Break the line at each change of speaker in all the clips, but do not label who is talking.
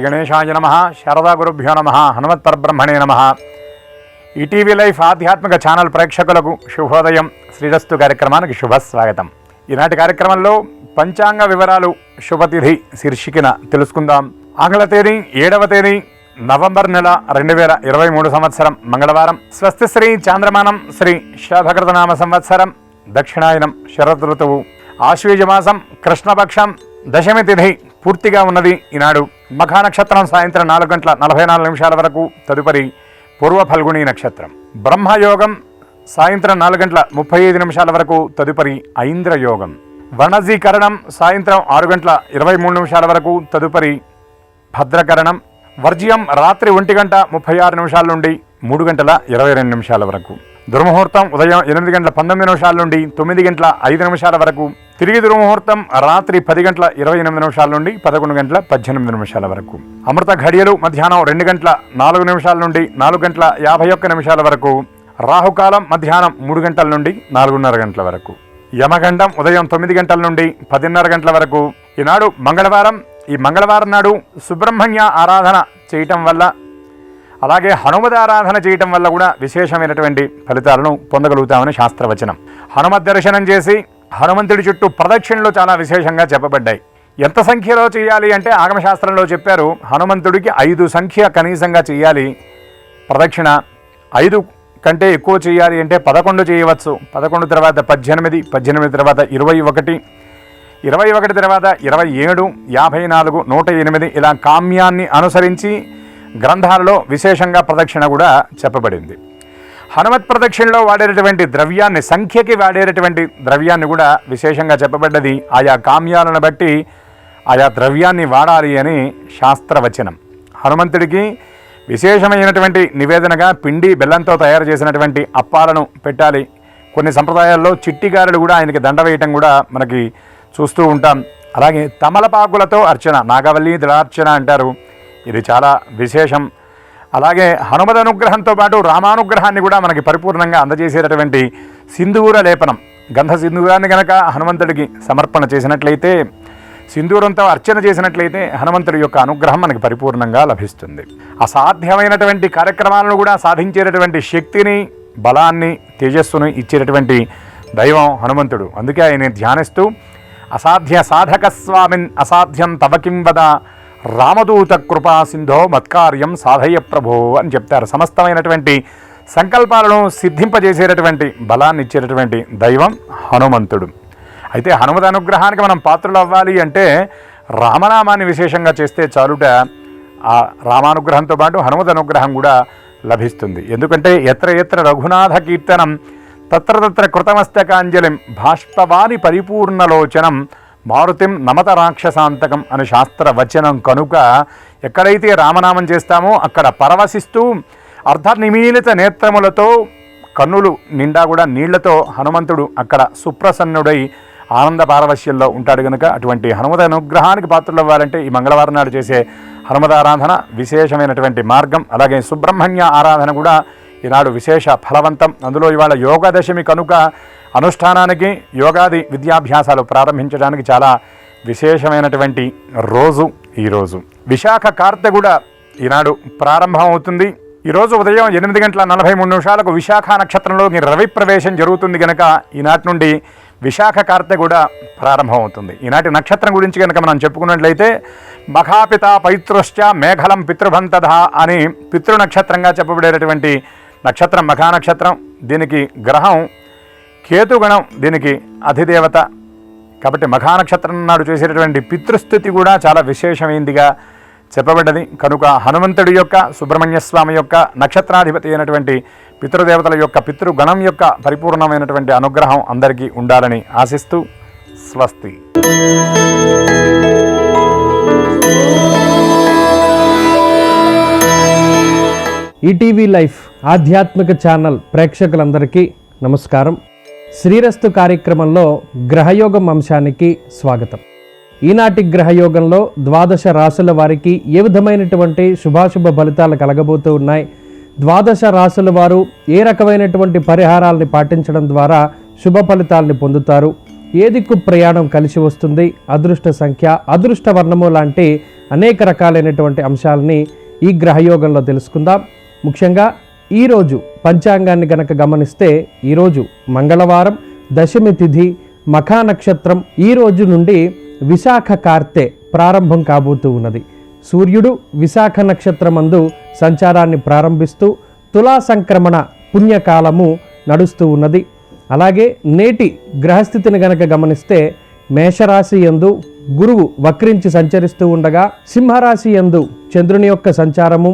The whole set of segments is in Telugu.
గణేశాయ నమః. శారదా గురుభ్యో నమః. హనుమత్ పరబ్రహ్మణే నమః. ఈటీవీ లైఫ్ ఆధ్యాత్మిక ఛానల్ ప్రేక్షకులకు శుభోదయం. శ్రీరస్తు కార్యక్రమానికి శుభస్వాగతం. ఈనాటి కార్యక్రమంలో పంచాంగ వివరాలు శుభతిథి శీర్షికన తెలుసుకుందాం. ఆంగ్ల తేదీ 7వ తేదీ నవంబర్ నెల 2023 సంవత్సరం మంగళవారం. స్వస్తి శ్రీ చాంద్రమానం శ్రీ శోభకృతనామ సంవత్సరం దక్షిణాయనం శరద్ ఋతువు ఆశ్వీజమాసం కృష్ణపక్షం దశమి తిథి పూర్తిగా ఉన్నది. ఈనాడు మఖా నక్షత్రం సాయంత్రం 4:44 వరకు. తదుపరి పూర్వ ఫల్గుణి నక్షత్రం. బ్రహ్మయోగం సాయంత్రం 4:35 వరకు. తదుపరి ఐంద్రయోగం. వర్ణజీకరణం సాయంత్రం 6:23 వరకు. తదుపరి భద్రకరణం. వర్జ్యం రాత్రి 1:36 నుండి 3:22 వరకు. దుర్ముహూర్తం ఉదయం 8:19 నుండి 9:05 వరకు. తిరిగి దుర్ముహూర్తం రాత్రి 10:28 నుండి 11:18 వరకు. అమృత ఘడియలు మధ్యాహ్నం 2:04 నుండి 4:51 వరకు. రాహుకాలం మధ్యాహ్నం 3 గంటల నుండి 4:30 గంటల వరకు. యమగండం ఉదయం 9 గంటల నుండి 10:30 గంటల వరకు. ఈనాడు మంగళవారం. ఈ మంగళవారం నాడు సుబ్రహ్మణ్య ఆరాధన చేయటం వల్ల, అలాగే హనుమద్ ఆరాధన చేయటం వల్ల కూడా విశేషమైనటువంటి ఫలితాలను పొందగలుగుతామని శాస్త్రవచనం. హనుమద్ దర్శనం చేసి హనుమంతుడి చుట్టూ ప్రదక్షిణలు చాలా విశేషంగా చెప్పబడ్డాయి. ఎంత సంఖ్యలో చేయాలి అంటే ఆగమశాస్త్రంలో చెప్పారు. హనుమంతుడికి 5 సంఖ్య కనీసంగా చేయాలి ప్రదక్షిణ. 5 కంటే ఎక్కువ చేయాలి అంటే 11 చేయవచ్చు. 11 తర్వాత 18, 18 తర్వాత 21, 21 తర్వాత 27, 54, 108 ఇలా కామ్యాన్ని అనుసరించి గ్రంథాలలో విశేషంగా ప్రదక్షిణ కూడా చెప్పబడింది. హనుమత్ ప్రదక్షిణలో వాడేటటువంటి ద్రవ్యాన్ని, సంఖ్యకి వాడేటటువంటి ద్రవ్యాన్ని కూడా విశేషంగా చెప్పబడ్డది. ఆయా కామ్యాలను బట్టి ఆయా ద్రవ్యాన్ని వాడాలి అని శాస్త్రవచనం. హనుమంతుడికి విశేషమైనటువంటి నివేదనగా పిండి బెల్లంతో తయారు చేసినటువంటి అప్పాలను పెట్టాలి. కొన్ని సంప్రదాయాల్లో చిట్టిగారులు కూడా ఆయనకి దండ వేయటం కూడా మనకి చూస్తూ ఉంటాం. అలాగే తమలపాకులతో అర్చన, నాగవల్లి దళార్చన అంటారు. ఇది చాలా విశేషం. అలాగే హనుమద్ అనుగ్రహంతో పాటు రామానుగ్రహాన్ని కూడా మనకి పరిపూర్ణంగా అందజేసేటటువంటి సింధూర లేపనం, గంధ సింధూరాన్ని కనుక హనుమంతుడికి సమర్పణ చేసినట్లయితే, సింధూరంతో అర్చన చేసినట్లయితే హనుమంతుడి యొక్క అనుగ్రహం మనకి పరిపూర్ణంగా లభిస్తుంది. అసాధ్యమైనటువంటి కార్యక్రమాలను కూడా సాధించేటటువంటి శక్తిని, బలాన్ని, తేజస్సును ఇచ్చేటటువంటి దైవం హనుమంతుడు. అందుకే ఆయన ధ్యానిస్తూ అసాధ్య సాధక స్వామిన్ అసాధ్యం తవ కిం వద రామదూత కృపా సింధో మత్కార్యం సాధయ ప్రభో అని చెప్తారు. సమస్తమైనటువంటి సంకల్పాలను సిద్ధింపజేసేటటువంటి బలాన్ని ఇచ్చేటటువంటి దైవం హనుమంతుడు. అయితే హనుమద్ అనుగ్రహానికి మనం పాత్రలు అవ్వాలి అంటే రామనామాన్ని విశేషంగా చేస్తే చాలుట. ఆ రామానుగ్రహంతో పాటు హనుమద్ అనుగ్రహం కూడా లభిస్తుంది. ఎందుకంటే ఎత్ర ఎత్ర రఘునాథ కీర్తనం తత్ర తత్ర కృతమస్తకాంజలిం బాష్పవాని పరిపూర్ణలోచనం మారుతిం నమత రాక్షసాంతకం అని శాస్త్రవచనం కనుక ఎక్కడైతే రామనామం చేస్తామో అక్కడ పరవశిస్తూ అర్ధనిమీలిత నేత్రములతో, కన్నులు నిండా కూడా నీళ్లతో హనుమంతుడు అక్కడ సుప్రసన్నుడై ఆనంద పారవశ్యంలో ఉంటాడు. కనుక అటువంటి హనుమద్ అనుగ్రహానికి పాత్రలు అవ్వాలంటే ఈ మంగళవారం నాడు చేసే హనుమద్ ఆరాధన విశేషమైనటువంటి మార్గం. అలాగే సుబ్రహ్మణ్య ఆరాధన కూడా ఈనాడు విశేష ఫలవంతం. అందులో ఇవాళ యోగదశమి కనుక అనుష్ఠానానికి, యోగాది విద్యాభ్యాసాలు ప్రారంభించడానికి చాలా విశేషమైనటువంటి రోజు ఈరోజు. విశాఖ కార్తె కూడా ఈనాడు ప్రారంభం అవుతుంది. ఈరోజు ఉదయం 8:43 విశాఖ నక్షత్రంలోకి రవి ప్రవేశం జరుగుతుంది. కనుక ఈనాటి నుండి విశాఖ కార్తె కూడా ప్రారంభం అవుతుంది. ఈనాటి నక్షత్రం గురించి కనుక మనం చెప్పుకున్నట్లయితే మఖాపిత పైతృశ్చ మేఘలం పితృభంతధ అని పితృ నక్షత్రంగా చెప్పబడేటటువంటి నక్షత్రం మఖా నక్షత్రం. దీనికి గ్రహం కేతుగణం, దీనికి అధిదేవత. కాబట్టి మఖా నక్షత్రం నాడు చేసేటటువంటి పితృస్థితి కూడా చాలా విశేషమైందిగా చెప్పబడ్డది. కనుక హనుమంతుడి యొక్క, సుబ్రహ్మణ్య స్వామి యొక్క నక్షత్రాధిపతి అయినటువంటి పితృదేవతల యొక్క, పితృగణం యొక్క పరిపూర్ణమైనటువంటి అనుగ్రహం అందరికీ ఉండాలని ఆశిస్తూ స్వస్తి.
ఈటీవీ లైఫ్ ఆధ్యాత్మిక ఛానల్ ప్రేక్షకులందరికీ నమస్కారం. శ్రీరస్తు కార్యక్రమంలో గ్రహయోగం అంశానికి స్వాగతం. ఈనాటి గ్రహయోగంలో 12 రాశుల వారికి ఏ విధమైనటువంటి శుభాశుభ ఫలితాలు కలగబోతూ ఉన్నాయి, 12 రాశుల వారు ఏ రకమైనటువంటి పరిహారాలని పాటించడం ద్వారా శుభ ఫలితాలని పొందుతారు, ఏ దిక్కు ప్రయాణం కలిసి వస్తుంది, అదృష్ట సంఖ్య, అదృష్ట వర్ణము లాంటి అనేక రకాలైనటువంటి అంశాలని ఈ గ్రహయోగంలో తెలుసుకుందాం. ముఖ్యంగా ఈరోజు పంచాంగాన్ని గనక గమనిస్తే ఈరోజు మంగళవారం, దశమి తిథి, మఖా నక్షత్రం. ఈ రోజు నుండి విశాఖ కార్తె ప్రారంభం కాబోతూ ఉన్నది. సూర్యుడు విశాఖ నక్షత్రమందు సంచారాన్ని ప్రారంభిస్తూ తులా సంక్రమణ పుణ్యకాలము నడుస్తూ ఉన్నది. అలాగే నేటి గ్రహస్థితిని గనక గమనిస్తే మేషరాశి యందు గురువు వక్రించి సంచరిస్తూ ఉండగా, సింహరాశి యందు చంద్రుని యొక్క సంచారము,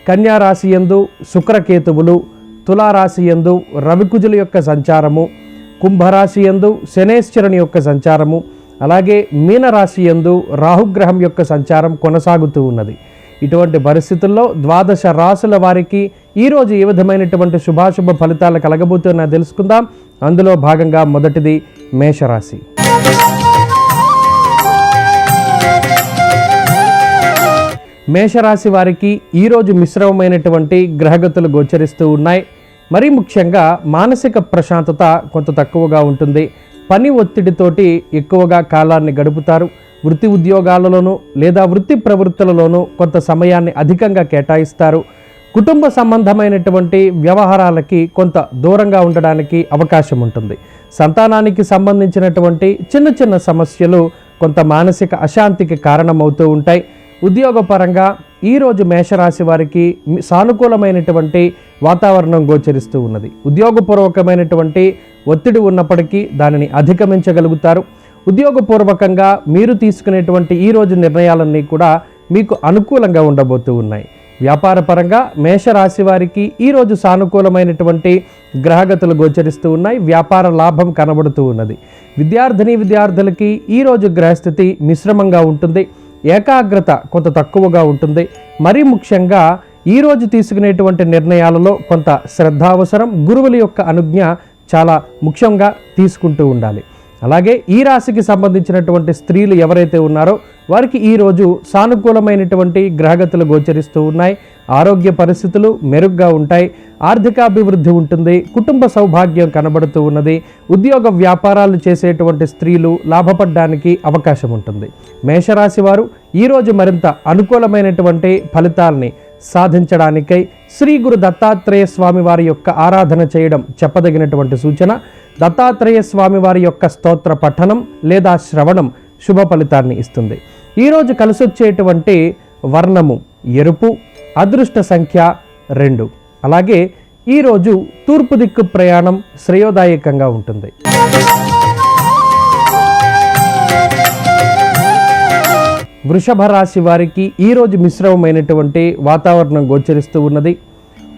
కన్యారాశి యందు శుక్రకేతువులు, తులారాశి యందు రవికుజుల యొక్క సంచారము, కుంభరాశి యందు శనేశ్వరుని యొక్క సంచారము, అలాగే మీనరాశి యందు రాహుగ్రహం యొక్క సంచారం కొనసాగుతూ ఉన్నది. ఇటువంటి పరిస్థితుల్లో ద్వాదశ రాశుల వారికి ఈరోజు ఏ విధమైనటువంటి శుభాశుభ ఫలితాలు కలగబోతున్నా తెలుసుకుందాం. అందులో భాగంగా మొదటిది మేషరాశి. మేషరాశి వారికి ఈరోజు మిశ్రమమైనటువంటి గ్రహగతులు గోచరిస్తూ ఉన్నాయి. మరీ ముఖ్యంగా మానసిక ప్రశాంతత కొంత తక్కువగా ఉంటుంది. పని ఒత్తిడితోటి ఎక్కువగా కాలాన్ని గడుపుతారు. వృత్తి ఉద్యోగాలలోనూ లేదా వృత్తి ప్రవృత్తులలోనూ కొంత సమయాన్ని అధికంగా కేటాయిస్తారు. కుటుంబ సంబంధమైనటువంటి వ్యవహారాలకి కొంత దూరంగా ఉండడానికి అవకాశం ఉంటుంది. సంతానానికి సంబంధించినటువంటి చిన్న చిన్న సమస్యలు కొంత మానసిక అశాంతికి కారణమవుతూ ఉంటాయి. ఉద్యోగపరంగా ఈరోజు మేషరాశి వారికి సానుకూలమైనటువంటి వాతావరణం గోచరిస్తూ ఉన్నది. ఉద్యోగపూర్వకమైనటువంటి ఒత్తిడి ఉన్నప్పటికీ దానిని అధిగమించగలుగుతారు. ఉద్యోగపూర్వకంగా మీరు తీసుకునేటువంటి ఈరోజు నిర్ణయాలన్నీ కూడా మీకు అనుకూలంగా ఉండబోతూ ఉన్నాయి. వ్యాపారపరంగా మేషరాశి వారికి ఈరోజు సానుకూలమైనటువంటి గ్రహగతులు గోచరిస్తూ ఉన్నాయి. వ్యాపార లాభం కనబడుతూ ఉన్నది. విద్యార్థులకి ఈరోజు గ్రహస్థితి మిశ్రమంగా ఉంటుంది. ఏకాగ్రత కొంత తక్కువగా ఉంటుంది. మరీ ముఖ్యంగా ఈరోజు తీసుకునేటువంటి నిర్ణయాలలో కొంత శ్రద్ధ అవసరం. గురువుల యొక్క అనుజ్ఞ చాలా ముఖ్యంగా తీసుకుంటూ ఉండాలి. అలాగే ఈ రాశికి సంబంధించినటువంటి స్త్రీలు ఎవరైతే ఉన్నారో వారికి ఈరోజు సానుకూలమైనటువంటి గ్రహగతులు గోచరిస్తూ ఉన్నాయి. ఆరోగ్య పరిస్థితులు మెరుగ్గా ఉంటాయి. ఆర్థికాభివృద్ధి ఉంటుంది. కుటుంబ సౌభాగ్యం కనబడుతూ ఉన్నది. ఉద్యోగ వ్యాపారాలు చేసేటువంటి స్త్రీలు లాభపడడానికి అవకాశం ఉంటుంది. మేషరాశి వారు ఈరోజు మరింత అనుకూలమైనటువంటి ఫలితాలని సాధించడానికై శ్రీ గురు దత్తాత్రేయ స్వామి వారి యొక్క ఆరాధన చేయడం చెప్పదగినటువంటి సూచన. దత్తాత్రేయ స్వామి వారి యొక్క స్తోత్ర పఠనం లేదా శ్రవణం శుభ ఫలితాన్ని ఇస్తుంది. ఈరోజు కలిసొచ్చేటువంటి వర్ణము ఎరుపు, అదృష్ట సంఖ్య 2. అలాగే ఈరోజు తూర్పు దిక్కు ప్రయాణం శ్రేయోదాయకంగా ఉంటుంది. వృషభ రాశి వారికి ఈరోజు మిశ్రమమైనటువంటి వాతావరణం గోచరిస్తూ ఉన్నది.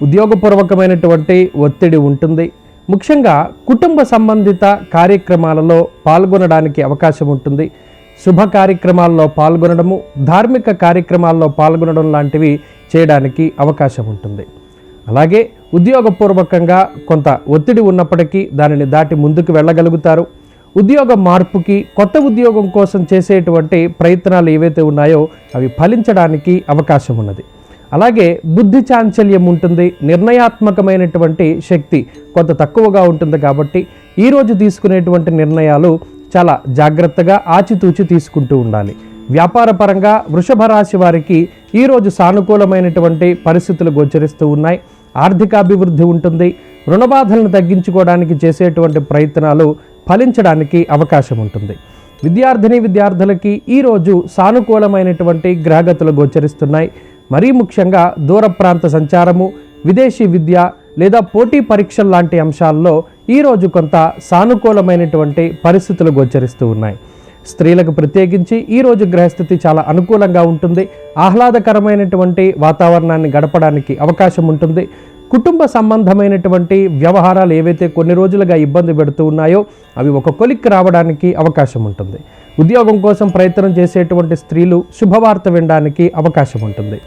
ఉద్యోగపూర్వకమైనటువంటి ఒత్తిడి ఉంటుంది. ముఖ్యంగా కుటుంబ సంబంధిత కార్యక్రమాలలో పాల్గొనడానికి అవకాశం ఉంటుంది. శుభ కార్యక్రమాల్లో పాల్గొనడము, ధార్మిక కార్యక్రమాల్లో పాల్గొనడం లాంటివి చేయడానికి అవకాశం ఉంటుంది. అలాగే ఉద్యోగపూర్వకంగా కొంత ఒత్తిడి ఉన్నప్పటికీ దానిని దాటి ముందుకు వెళ్ళగలుగుతారు. ఉద్యోగ మార్పుకి, కొత్త ఉద్యోగం కోసం చేసేటువంటి ప్రయత్నాలు ఏవైతే ఉన్నాయో అవి ఫలించడానికి అవకాశం ఉన్నది. అలాగే బుద్ధి చాంచల్యం ఉంటుంది. నిర్ణయాత్మకమైనటువంటి శక్తి కొంత తక్కువగా ఉంటుంది. కాబట్టి ఈరోజు తీసుకునేటువంటి నిర్ణయాలు చాలా జాగ్రత్తగా ఆచితూచి తీసుకుంటూ ఉండాలి. వ్యాపార పరంగా వృషభ రాశి వారికి ఈరోజు సానుకూలమైనటువంటి పరిస్థితులు గోచరిస్తూ ఉన్నాయి. ఆర్థికాభివృద్ధి ఉంటుంది. రుణబాధలను తగ్గించుకోవడానికి చేసేటువంటి ప్రయత్నాలు ఫలించడానికి అవకాశం ఉంటుంది. విద్యార్థులకి ఈరోజు సానుకూలమైనటువంటి గ్రహగతులు గోచరిస్తున్నాయి. మరీ ముఖ్యంగా దూర ప్రాంత సంచారము, విదేశీ విద్య లేదా పోటీ పరీక్షలు లాంటి అంశాల్లో ఈరోజు కొంత సానుకూలమైనటువంటి పరిస్థితులు గోచరిస్తూ ఉన్నాయి. స్త్రీలకు ప్రత్యేకించి ఈరోజు గ్రహస్థితి చాలా అనుకూలంగా ఉంటుంది. ఆహ్లాదకరమైనటువంటి వాతావరణాన్ని గడపడానికి అవకాశం ఉంటుంది. కుటుంబ సంబంధమైనటువంటి వ్యవహారాలు ఏవైతే కొన్ని రోజులుగా ఇబ్బంది పెడుతూ ఉన్నాయో అవి ఒక కొలిక్కి రావడానికి అవకాశం ఉంటుంది. ఉద్యోగం కోసం ప్రయత్నం చేసేటువంటి స్త్రీలు శుభవార్త వినడానికి అవకాశం ఉంటుంది.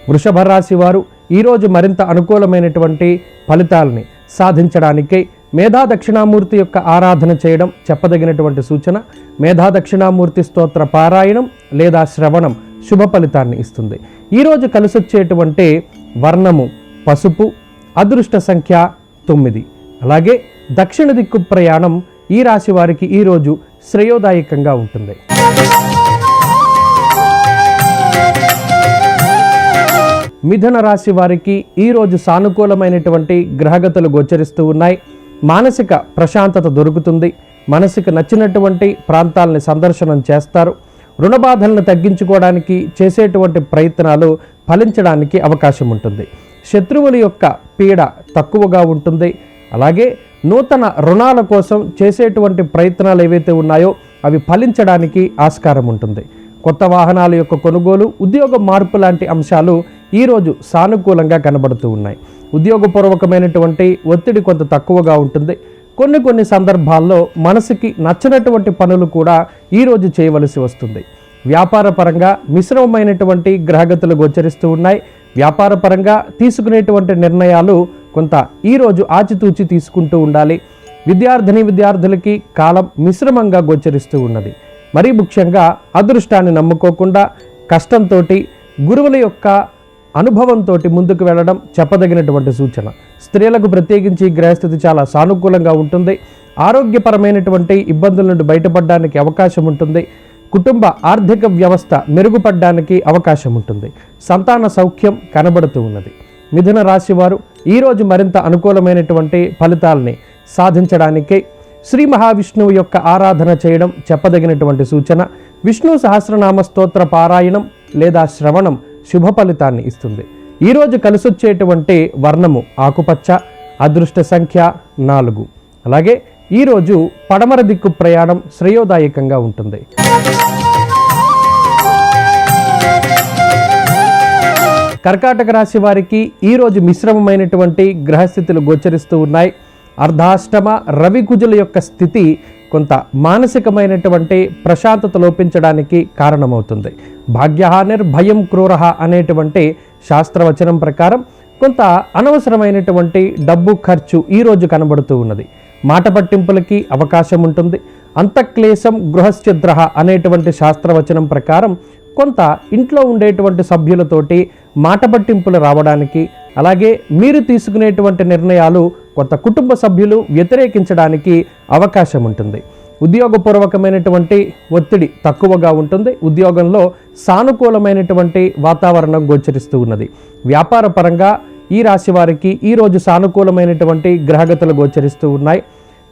వృషభ రాశి వారు ఈరోజు మరింత అనుకూలమైనటువంటి ఫలితాలని సాధించడానికై మేధా దక్షిణామూర్తి యొక్క ఆరాధన చేయడం చెప్పదగినటువంటి సూచన. మేధా దక్షిణామూర్తి స్తోత్ర పారాయణం లేదా శ్రవణం శుభ ఫలితాన్ని ఇస్తుంది. ఈరోజు కలిసొచ్చేటువంటి వర్ణము పసుపు, అదృష్ట సంఖ్య 9. అలాగే దక్షిణ దిక్కు ప్రయాణం ఈ రాశి వారికి ఈరోజు శ్రేయోదాయకంగా ఉంటుంది. మిథున రాశి వారికి ఈరోజు సానుకూలమైనటువంటి గ్రహగతులు గోచరిస్తూ ఉన్నాయి. మానసిక ప్రశాంతత దొరుకుతుంది. మనసుకు నచ్చినటువంటి ప్రాంతాలని సందర్శనం చేస్తారు. రుణ బాధలను తగ్గించుకోవడానికి చేసేటువంటి ప్రయత్నాలు ఫలించడానికి అవకాశం ఉంటుంది. శత్రువుల యొక్క పీడ తక్కువగా ఉంటుంది. అలాగే నూతన రుణాల కోసం చేసేటువంటి ప్రయత్నాలు ఏవైతే ఉన్నాయో అవి ఫలించడానికి ఆస్కారం ఉంటుంది. కొత్త వాహనాల యొక్క కొనుగోలు, ఉద్యోగ మార్పు లాంటి అంశాలు ఈరోజు సానుకూలంగా కనబడుతూ ఉన్నాయి. ఉద్యోగపూర్వకమైనటువంటి ఒత్తిడి కొంత తక్కువగా ఉంటుంది. కొన్ని సందర్భాల్లో మనసుకి నచ్చినటువంటి పనులు కూడా ఈరోజు చేయవలసి వస్తుంది. వ్యాపార పరంగా మిశ్రమమైనటువంటి గ్రహగతులు గోచరిస్తూ ఉన్నాయి. వ్యాపార పరంగా తీసుకునేటువంటి నిర్ణయాలు కొంత ఈరోజు ఆచితూచి తీసుకుంటూ ఉండాలి. విద్యార్థులకి కాలం మిశ్రమంగా గోచరిస్తూ ఉన్నది. మరీ ముఖ్యంగా అదృష్టాన్ని నమ్ముకోకుండా కష్టంతో, గురువుల యొక్క అనుభవంతో ముందుకు వెళ్ళడం చెప్పదగినటువంటి సూచన. స్త్రీలకు ప్రత్యేకించి గ్రహస్థితి చాలా సానుకూలంగా ఉంటుంది. ఆరోగ్యపరమైనటువంటి ఇబ్బందుల నుండి బయటపడడానికి అవకాశం ఉంటుంది. కుటుంబ ఆర్థిక వ్యవస్థ మెరుగుపడడానికి అవకాశం ఉంటుంది. సంతాన సౌఖ్యం కనబడుతూ ఉన్నది. మిథున రాశి వారు ఈరోజు మరింత అనుకూలమైనటువంటి ఫలితాలని సాధించడానికి శ్రీ మహావిష్ణువు యొక్క ఆరాధన చేయడం చెప్పదగినటువంటి సూచన. విష్ణు సహస్రనామ స్తోత్ర పారాయణం లేదా శ్రవణం శుభ ఫలితాన్ని ఇస్తుంది. ఈరోజు కలిసొచ్చేటువంటి వర్ణము ఆకుపచ్చ, అదృష్ట సంఖ్య 4. అలాగే ఈరోజు పడమర దిక్కు ప్రయాణం శ్రేయోదాయకంగా ఉంటుంది. కర్కాటక రాశి వారికి ఈరోజు మిశ్రమమైనటువంటి గ్రహస్థితులు గోచరిస్తూ ఉన్నాయి. అర్ధాష్టమ రవి కుజుల యొక్క స్థితి కొంత మానసికమైనటువంటి ప్రశాంతత లోపించడానికి కారణమవుతుంది. భాగ్యహానిర్ భయం క్రూరః అనేటువంటి శాస్త్రవచనం ప్రకారం కొంత అనవసరమైనటువంటి డబ్బు ఖర్చు ఈరోజు కనబడుతూ ఉన్నది. మాట పట్టింపులకి అవకాశం ఉంటుంది. అంతఃక్లేశం గృహశ్చిద్రః అనేటువంటి శాస్త్రవచనం ప్రకారం కొంత ఇంట్లో ఉండేటువంటి సభ్యులతోటి మాట పట్టింపులు రావడానికి, అలాగే మీరు తీసుకునేటువంటి నిర్ణయాలు కొంత కుటుంబ సభ్యులు వ్యతిరేకించడానికి అవకాశం ఉంటుంది. ఉద్యోగపూర్వకమైనటువంటి ఒత్తిడి తక్కువగా ఉంటుంది. ఉద్యోగంలో సానుకూలమైనటువంటి వాతావరణం గోచరిస్తూ ఉన్నది. వ్యాపార పరంగా ఈ రాశి వారికి ఈరోజు సానుకూలమైనటువంటి గ్రహగతులు గోచరిస్తూ ఉన్నాయి.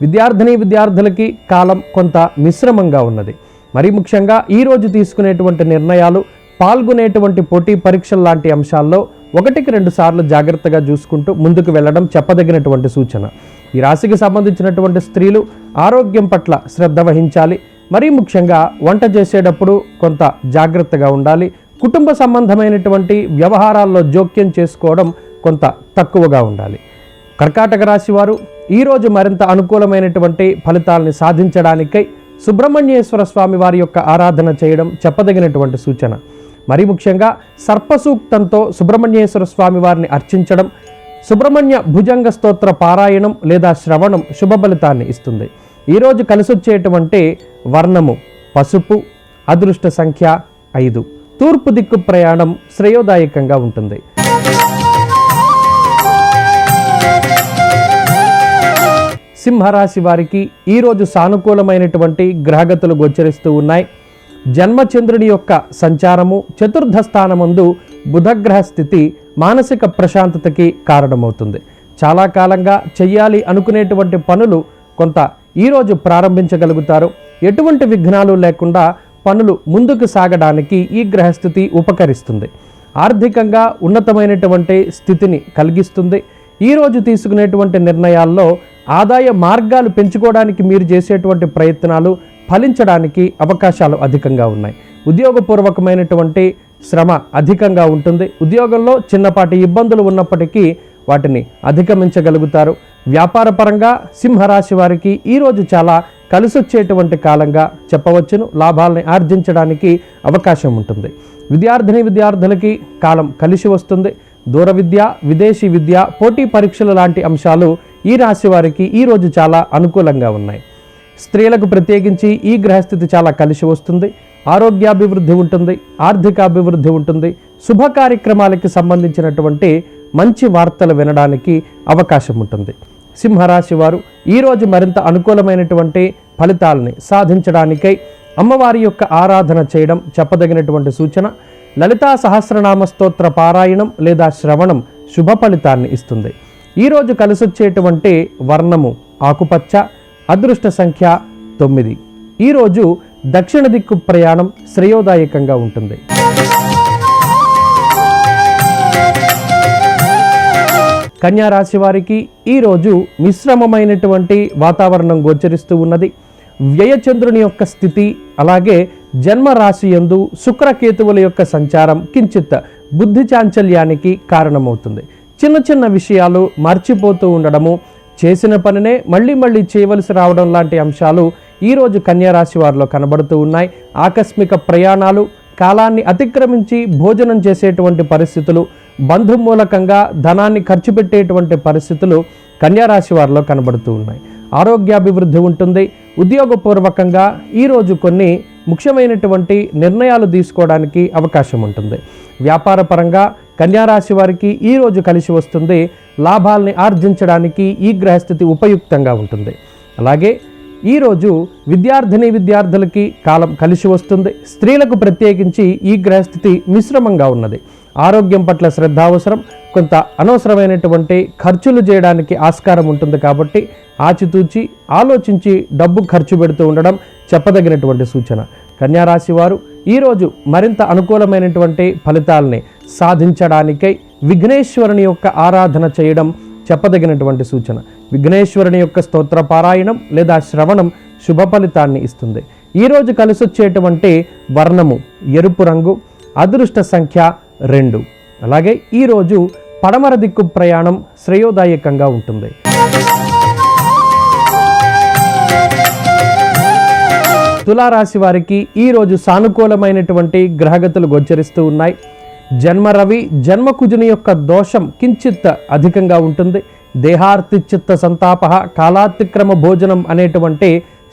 విద్యార్థులకి కాలం కొంత మిశ్రమంగా ఉన్నది. మరీ ముఖ్యంగా ఈరోజు తీసుకునేటువంటి నిర్ణయాలు, పాల్గొనేటువంటి పోటీ పరీక్షల లాంటి అంశాల్లో 1-2 సార్లు జాగ్రత్తగా చూసుకుంటూ ముందుకు వెళ్ళడం చెప్పదగినటువంటి సూచన. ఈ రాశికి సంబంధించినటువంటి స్త్రీలు ఆరోగ్యం పట్ల శ్రద్ధ వహించాలి. మరీ ముఖ్యంగా వంట చేసేటప్పుడు కొంత జాగ్రత్తగా ఉండాలి. కుటుంబ సంబంధమైనటువంటి వ్యవహారాల్లో జోక్యం చేసుకోవడం కొంత తక్కువగా ఉండాలి. కర్కాటక రాశి వారు ఈరోజు మరింత అనుకూలమైనటువంటి ఫలితాలని సాధించడానికై సుబ్రహ్మణ్యేశ్వర స్వామి వారి యొక్క ఆరాధన చేయడం చెప్పదగినటువంటి సూచన. మరీ ముఖ్యంగా సర్పసూక్తంతో సుబ్రహ్మణ్యేశ్వర స్వామి వారిని అర్చించడం, సుబ్రహ్మణ్య భుజంగ స్తోత్ర పారాయణం లేదా శ్రవణం శుభ ఫలితాన్ని ఇస్తుంది. ఈరోజు కలిసొచ్చేటువంటి వర్ణము పసుపు, అదృష్ట సంఖ్య 5. తూర్పు దిక్కు ప్రయాణం శ్రేయోదాయకంగా ఉంటుంది. సింహరాశి వారికి ఈరోజు సానుకూలమైనటువంటి గ్రహగతులు గోచరిస్తూ ఉన్నాయి. జన్మచంద్రుడి యొక్క సంచారము, చతుర్థ స్థానమందు బుధగ్రహ స్థితి మానసిక ప్రశాంతతకి కారణమవుతుంది. చాలా కాలంగా చెయ్యాలి అనుకునేటువంటి పనులు కొంత ఈరోజు ప్రారంభించగలుగుతారు. ఎటువంటి విఘ్నాలు లేకుండా పనులు ముందుకు సాగడానికి ఈ గ్రహస్థితి ఉపకరిస్తుంది. ఆర్థికంగా ఉన్నతమైనటువంటి స్థితిని కలిగిస్తుంది. ఈరోజు తీసుకునేటువంటి నిర్ణయాల్లో ఆదాయ మార్గాలు పెంచుకోవడానికి మీరు చేసేటువంటి ప్రయత్నాలు ఫలించడానికి అవకాశాలు అధికంగా ఉన్నాయి. ఉద్యోగపూర్వకమైనటువంటి శ్రమ అధికంగా ఉంటుంది. ఉద్యోగంలో చిన్నపాటి ఇబ్బందులు ఉన్నప్పటికీ వాటిని అధిగమించగలుగుతారు. వ్యాపార పరంగా సింహరాశి వారికి ఈరోజు చాలా కలిసొచ్చేటువంటి కాలంగా చెప్పవచ్చును. లాభాలని ఆర్జించడానికి అవకాశం ఉంటుంది. విద్యార్థులకి కాలం కలిసి వస్తుంది. దూర విద్య, విదేశీ విద్య, పోటీ పరీక్షలు లాంటి అంశాలు ఈ రాశి వారికి ఈరోజు చాలా అనుకూలంగా ఉన్నాయి. స్త్రీలకు ప్రత్యేకించి ఈ గ్రహస్థితి చాలా కలిసి వస్తుంది. ఆరోగ్యాభివృద్ధి ఉంటుంది, ఆర్థికాభివృద్ధి ఉంటుంది. శుభ కార్యక్రమాలకి సంబంధించినటువంటి మంచి వార్తలు వినడానికి అవకాశం ఉంటుంది. సింహరాశి వారు ఈరోజు మరింత అనుకూలమైనటువంటి ఫలితాలని సాధించడానికై అమ్మవారి యొక్క ఆరాధన చేయడం చెప్పదగినటువంటి సూచన. లలితా సహస్రనామ స్తోత్ర పారాయణం లేదా శ్రవణం శుభ ఫలితాన్ని ఇస్తుంది. ఈరోజు కలిసొచ్చేటువంటి వర్ణము ఆకుపచ్చ, అదృష్ట సంఖ్య 9. ఈరోజు దక్షిణ దిక్కు ప్రయాణం శ్రేయోదాయకంగా ఉంటుంది. కన్యా రాశి వారికి ఈరోజు మిశ్రమమైనటువంటి వాతావరణం గోచరిస్తూ ఉన్నది. వ్యయచంద్రుని యొక్క స్థితి, అలాగే జన్మ రాశి యందు శుక్రకేతువుల యొక్క సంచారం కించిత్ బుద్ధి చాంచల్యానికి కారణమవుతుంది. చిన్న చిన్న విషయాలు మర్చిపోతూ ఉండడము, చేసిన పనినే మళ్ళీ మళ్ళీ చేయవలసి రావడం లాంటి అంశాలు ఈరోజు కన్యా రాశి వారిలో కనబడుతూ ఉన్నాయి. ఆకస్మిక ప్రయాణాలు, కాలాన్ని అతిక్రమించి భోజనం చేసేటువంటి పరిస్థితులు, బంధుమూలకంగా ధనాన్ని ఖర్చు పెట్టేటువంటి పరిస్థితులు కన్యా రాశి వారిలో కనబడుతూ ఉన్నాయి. ఆరోగ్యాభివృద్ధి ఉంటుంది. ఉద్యోగపూర్వకంగా ఈరోజు కొన్ని ముఖ్యమైనటువంటి నిర్ణయాలు తీసుకోవడానికి అవకాశం ఉంటుంది. వ్యాపారపరంగా కన్యా రాశి వారికి ఈరోజు కలిసి వస్తుంది. లాభాల్ని ఆర్జించడానికి ఈ గ్రహస్థితి ఉపయుక్తంగా ఉంటుంది. అలాగే ఈరోజు విద్యార్థులకి కాలం కలిసి వస్తుంది. స్త్రీలకు ప్రత్యేకించి ఈ గ్రహస్థితి మిశ్రమంగా ఉన్నది. ఆరోగ్యం పట్ల శ్రద్ధ అవసరం. కొంత అనవసరమైనటువంటి ఖర్చులు చేయడానికి ఆస్కారం ఉంటుంది. కాబట్టి ఆచితూచి ఆలోచించి డబ్బు ఖర్చు పెడుతూ ఉండడం చెప్పదగినటువంటి సూచన. కన్యా రాశి వారు ఈరోజు మరింత అనుకూలమైనటువంటి ఫలితాలని సాధించడానికై విఘ్నేశ్వరుని యొక్క ఆరాధన చేయడం చెప్పదగినటువంటి సూచన. విఘ్నేశ్వరుని యొక్క స్తోత్ర పారాయణం లేదా శ్రవణం శుభ ఫలితాన్ని ఇస్తుంది. ఈరోజు కలిసొచ్చేటువంటి వర్ణము ఎరుపు రంగు, అదృష్ట సంఖ్య 2. అలాగే ఈరోజు పడమర దిక్కు ప్రయాణం శ్రేయోదాయకంగా ఉంటుంది. తులారాశి వారికి ఈరోజు సానుకూలమైనటువంటి గ్రహగతులు గోచరిస్తూ ఉన్నాయి. జన్మ రవి, జన్మ కుజుని యొక్క దోషం కించిత్ అధికంగా ఉంటుంది. దేహార్తిచిత్త సంతాప కాలాతిక్రమ భోజనం అనేటువంటి